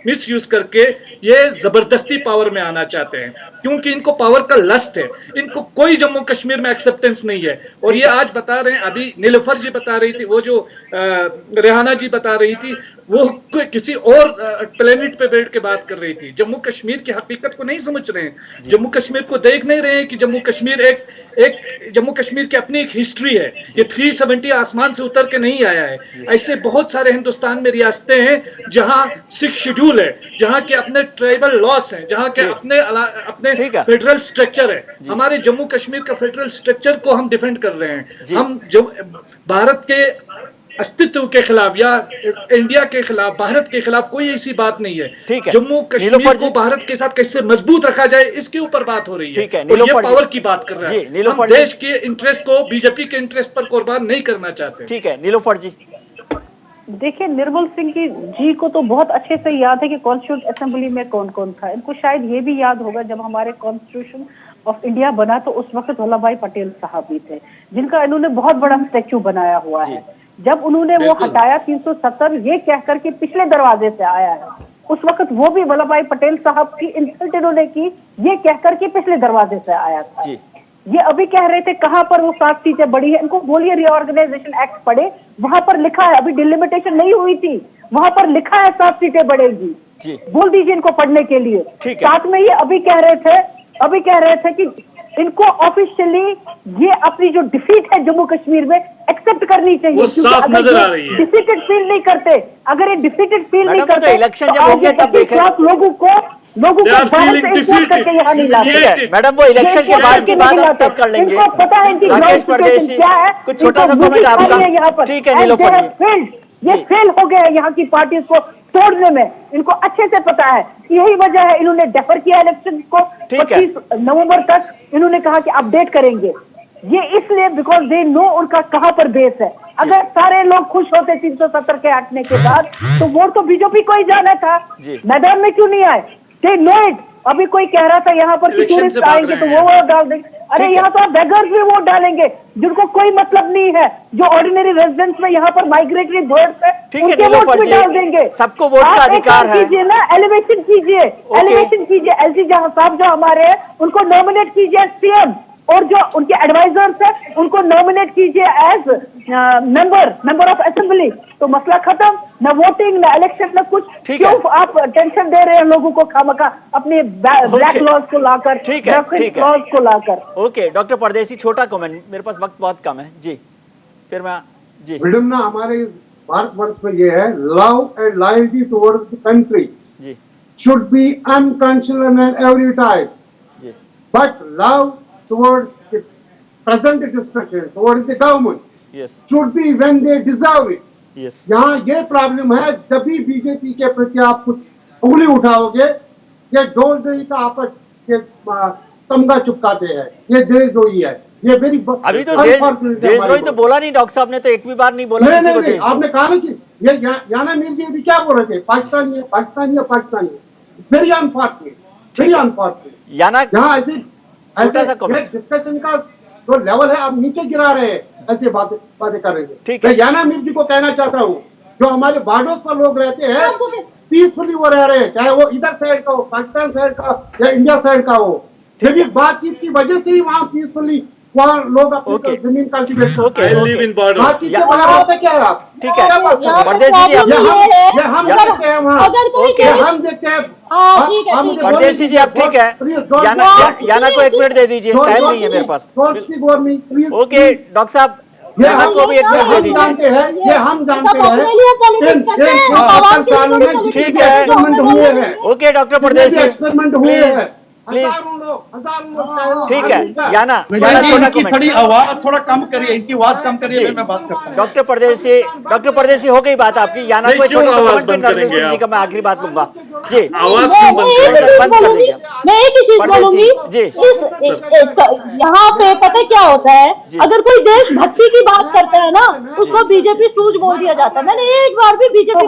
मिसयूज करके ये जबरदस्ती पावर में आना चाहते हैं, क्योंकि इनको पावर का लस्ट है। इनको कोई जम्मू कश्मीर में एक्सेप्टेंस नहीं है। और ये आज बता रहे हैं, अभी नीलोफर जी बता रही थी, वो जो रेहाना जी बता रही थी, वो किसी और प्लेनेट पे बैठ के बात कर रही थी। जम्मू कश्मीर की हकीकत को नहीं समझ रहे हैं, जम्मू कश्मीर को देख नहीं रहे हैं कि जम्मू कश्मीर एक जम्मू कश्मीर की अपनी एक हिस्ट्री है। ये 370 आसमान से उतर के नहीं आया है। ऐसे बहुत सारे हिंदुस्तान में रियासतें हैं जहां सिक्स शेड्यूल है, जहां के अपने ट्राइबल लॉस हैं, जहां के अपने फेडरल स्ट्रक्चर है। हमारे जम्मू कश्मीर का फेडरल स्ट्रक्चर को हम डिफेंड कर रहे हैं। हम जो भारत के अस्तित्व के खिलाफ या इंडिया के खिलाफ, भारत के खिलाफ कोई ऐसी बात नहीं है। जम्मू कश्मीर को भारत के साथ कैसे मजबूत रखा जाए, इसके ऊपर बात हो रही है। और ये पावर की बात कर रहा है। हम देश के इंटरेस्ट को बीजेपी के इंटरेस्ट पर कुर्बान नहीं करना चाहते। ठीक है, नीलोफर जी। देखिए, निर्मल सिंह जी को तो बहुत अच्छे से याद है कि कॉन्स्टिट्यूंट असेंबली में कौन कौन था। इनको शायद ये भी याद होगा, जब हमारे कॉन्स्टिट्यूशन ऑफ इंडिया बना तो उस वक्त वल्लभ भाई पटेल साहब भी थे, जिनका इन्होंने बहुत बड़ा स्टैच्यू बनाया हुआ है। जब उन्होंने वो हटाया 370 ये कहकर के पिछले दरवाजे से आया है, उस वक्त वो भी वल्लभ भाई पटेल साहब की इंसल्ट इन्होंने की ये कहकर के पिछले दरवाजे से आया था। ये अभी कह रहे थे कहां पर वो 7 सीटें बढ़ी है। इनको बोलिए रीऑर्गेनाइजेशन एक्ट पढ़े, वहां पर लिखा है, अभी डिलिमिटेशन नहीं हुई थी, वहां पर लिखा है 7 सीटें बढ़ेगी। बोल दीजिए इनको पढ़ने के लिए। साथ में ये अभी कह रहे थे कि इनको ऑफिशियली ये अपनी जो डिफीट है जम्मू कश्मीर में एक्सेप्ट करनी चाहिए। वो साफ नजर आ रही है। डिफीटेड फील नहीं करते, अगर ये डिफीटेड फील नहीं करते, इलेक्शन जब होंगे तब देखें। लोगों को करके यहाँ नहीं लाते। मैडम, वो इलेक्शन के बाद की बात हम तब कर लेंगे। इनको पता है इनकी राकेश परदेशी, क्या है। कुछ छोटा सा कमेंट आपका। यहाँ पर ठीक है नीलोफर जी। ये फेल हो गए यहाँ की पार्टी को तोड़ने में, इनको अच्छे से पता है। यही वजह है इन्होंने डेफर किया इलेक्शन को 25 नवंबर तक। इन्होंने कहा कि अपडेट करेंगे, ये इसलिए बिकॉज दे नो उनका कहां पर बेस है। अगर सारे लोग खुश होते 370 के हटने के बाद, तो वोट तो बीजेपी को ही जाना था। मैदान में क्यों नहीं आए? They know it. अभी कोई कह रहा था यहाँ पर कि टूरिस्ट आएंगे तो वो वोट डाल देंगे। अरे यहाँ तो आप बेगर्स भी वोट डालेंगे, जिनको कोई मतलब नहीं है, जो ऑर्डिनरी रेजिडेंट्स में यहाँ पर माइग्रेटरी बर्ड्स है, उनके वोट भी डाल देंगे। सबको वोट का अधिकार है। कीजिए ना, एलिवेशन कीजिए, एलसी जहां साहब जो हमारे हैं उनको नॉमिनेट कीजिए सीएम, और जो उनके एडवाइजर्स हैं उनको नॉमिनेट कीजिए एज मेंबर ऑफ असेंबली। तो मसला खत्म, न वोटिंग न इलेक्शन न कुछ। क्यों आप टेंशन दे रहे हैं लोगों को खामखा अपने ब्लैक लॉज को लाकर, लॉज को लाकर। ओके डॉक्टर परदेसी, छोटा कमेंट, मेरे पास वक्त बहुत कम है जी, फिर मैं जी। विडम्बना हमारे भारतवर्ष में ये है, love and loyalty towards the country should be unconditional at every time, but love towards the present administration, towards the government, should be when they deserve it. यहाँ ये प्रॉब्लम है, जब भी बीजेपी के प्रति आप कुछ उंगली उठाओगे, ये डोरद्रोही का आपस ये तमगा चुपकाते हैं, ये देशद्रोही है। ये वेरी अभी तो देशद्रोही तो बोला नहीं डॉक्टर साहब ने, तो एक भी बार नहीं बोला। नहीं, आपने कहा ना कि ये याना मीर जी अभी क्या बोल रहे थे, पाकिस्तानी है, पाकिस्तानी है, पाकिस्तानी है। Very unfortunate, very unfortunate. यहाँ ऐसे डिस्कशन का जो लेवल है आप नीचे गिरा रहे हैं, ऐसे बातें कर रहे हैं। मैं याना मीर जी को कहना चाहता हूँ, जो हमारे बॉर्डर्स पर लोग रहते हैं पीसफुली वो रह रहे हैं, चाहे वो इधर साइड का हो, पाकिस्तान साइड का या इंडिया साइड का हो। जब बातचीत की वजह से ही वहाँ पीसफुली वहाँ लोग अपनी जमीन कल्टीवेट करते हैं। बातचीत के बगैर होता क्या है आप? ठीक है, परदेसी जी हम देखते हैं वहाँ, हम देखते हैं। परदेसी जी आप ठीक है, याना को 1 मिनट दे दीजिए, टाइम नहीं है मेरे पास। ओके डॉक्टर साहब, याना को भी 1 मिनट दे दीजिए। ये हम जानते हैं। ठीक है, ओके डॉक्टर परदेसी एक्सपेरिमेंट हुए हैं, प्लीज ठीक है। याना थोड़ी आवाज थोड़ा कम करिए, इनकी आवाज कम करिए, मैं बात करता हूं। डॉक्टर परदेसी हो गई बात आपकी। याना को छोटा सा जी का मैं आखिरी बात लूंगा जी। आवाज बंद कर दीजिए। मैं एक ही चीज बोलूंगी जी, यहाँ पे पता क्या होता है, अगर कोई देशभक्ति की बात करता है ना, उसको बीजेपी सूझ बोल दिया जाता है। मैंने एक बार भी बीजेपी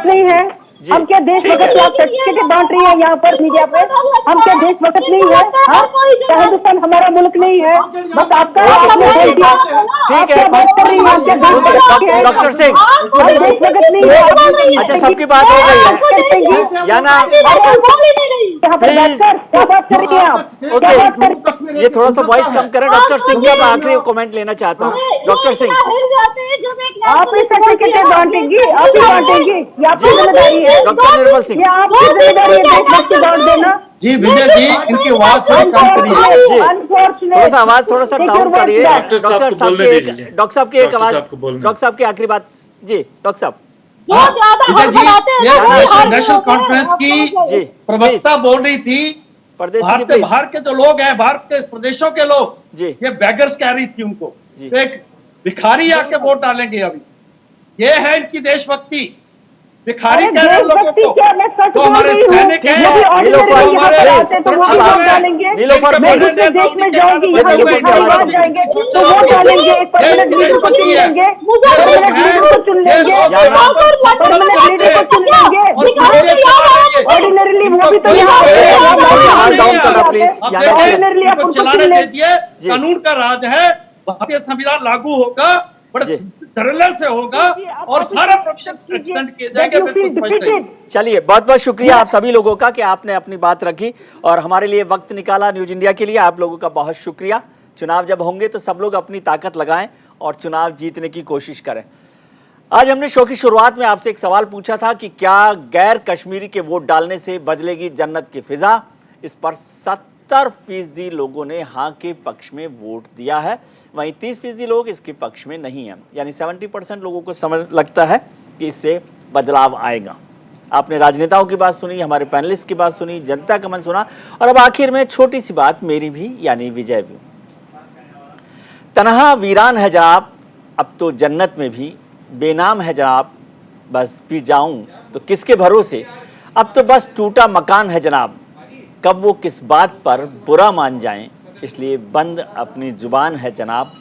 नहीं है, जी, हम क्या देशभक्त आप सर्टिफिकेट बांट रही है यहाँ पर मीडिया पे? हम क्या देशभक्त नहीं है? हाँ? क्या हिंदुस्तान हमारा मुल्क नहीं है? बस आपका आपने बोल दिया। ठीक है। आप क्या बात कर रही हैं? क्या देशभक्त है? डॉक्टर सिंह, हम देशभक्त नहीं है। अच्छा सबकी बात हो गई है या ना? यहाँ पर बैठकर क्या बात कर रही हैं आप? क्या बात कर रही हैं? ये थोड़ा सा वॉइस कम करें डॉक्टर सिंह का। मैं आखिरी कमेंट लेना चाहता हूँ डॉक्टर सिंह। आप ही सर्टिफिकेट बांटेंगी, आप ही बांटेंगी, ये आपकी जिम्मेदारी है। डॉक्टर निर्मल सिंह। ये आपकी जिम्मेदारी है देशभक्त बांट देना। जी विजय जी, इनकी आवाज थोड़ी कम करिए। जी। Unfortunate. थोड़ा सा आवाज थोड़ा सा डाउन करिए। डॉक्टर साहब को बोलने दीजिए। डॉक्टर साहब की एक आवाज, साहब को बोलने डॉक्टर साहब की आखिरी बात। जी डॉक्टर साहब। विजय जी, ये नेशनल कॉन्फ्रेंस जी, की प्रवक्ता बोल रही थी, परदेश भारत के बाहर के जो लोग हैं, भारत के प्रदेशों के लोग, जी। ये बैगर्स कह रही थी उनको। जी। तो एक भिखारी आके वोट डालेंगे अभी। ये है इनकी देशभक्ति। भिखारी कह रहे हैं लोगों को, तो हमारे सैनिक हैं, नीलोफर, हमारे नीलोफर मैं दूसरे देश में जाऊंगी, यहाँ से भिखारी बाहर जाएंगे तो वोट डालेंगे, एक परमानेंट लीडर को चुन लेंगे, परमानेंट लीडर को चुन लेंगे, परमानेंट लीडर को चुन लेंगे। ऑर्डिनरीली वो भी तो यहाँ ऑर्डिनरीली आप उनको चलाने चुन लें। दीजिए। कानून का राज है, भारतीय संविधान लागू होगा, बड़े धड़ल्ले से होगा और सारा प्रोविजन एक्सटेंड किए जाएंगे। बिल्कुल समझते हैं। चलिए बहुत बहुत शुक्रिया आप सभी लोगों का कि आपने अपनी बात रखी और हमारे लिए वक्त निकाला न्यूज इंडिया के लिए। आप लोगों का बहुत शुक्रिया। चुनाव जब होंगे तो सब लोग अपनी ताकत लगाएं और चुनाव जीतने की कोशिश करें। आज हमने शो की शुरुआत में आपसे एक सवाल पूछा था कि क्या गैर कश्मीरी के वोट डालने से बदलेगी जन्नत की फिजा। इस पर 70% लोगों ने हाँ के पक्ष में वोट दिया है, वहीं 30% लोग इसके पक्ष में नहीं हैं। यानी 70% लोगों को समझ लगता है कि इससे बदलाव आएगा। आपने राजनेताओं की बात सुनी, हमारे पैनलिस्ट की बात सुनी, जनता का मन सुना और अब आखिर में छोटी सी बात मेरी भी, यानी विजय भी। तन्हा वीरान है जनाब, अब तो जन्नत में भी बेनाम है जनाब, बस पी जाऊं तो किसके भरोसे, अब तो बस टूटा मकान है जनाब, कब वो किस बात पर बुरा मान जाएं, इसलिए बंद अपनी जुबान है जनाब।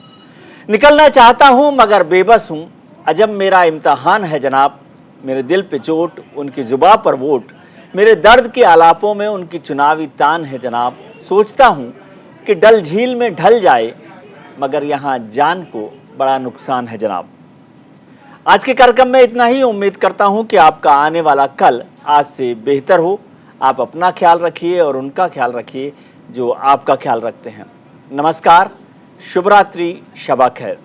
निकलना चाहता हूं मगर बेबस हूं, अजब मेरा इम्तहान है जनाब, मेरे दिल पे चोट उनकी जुबां पर वोट, मेरे दर्द के आलापों में उनकी चुनावी तान है जनाब। सोचता हूं कि डल झील में ढल जाए मगर यहाँ जान को बड़ा नुकसान है जनाब। आज के कार्यक्रम में इतना ही। उम्मीद करता हूं कि आपका आने वाला कल आज से बेहतर हो। आप अपना ख्याल रखिए और उनका ख्याल रखिए जो आपका ख्याल रखते हैं। नमस्कार, शुभ रात्रि, शबा खैर।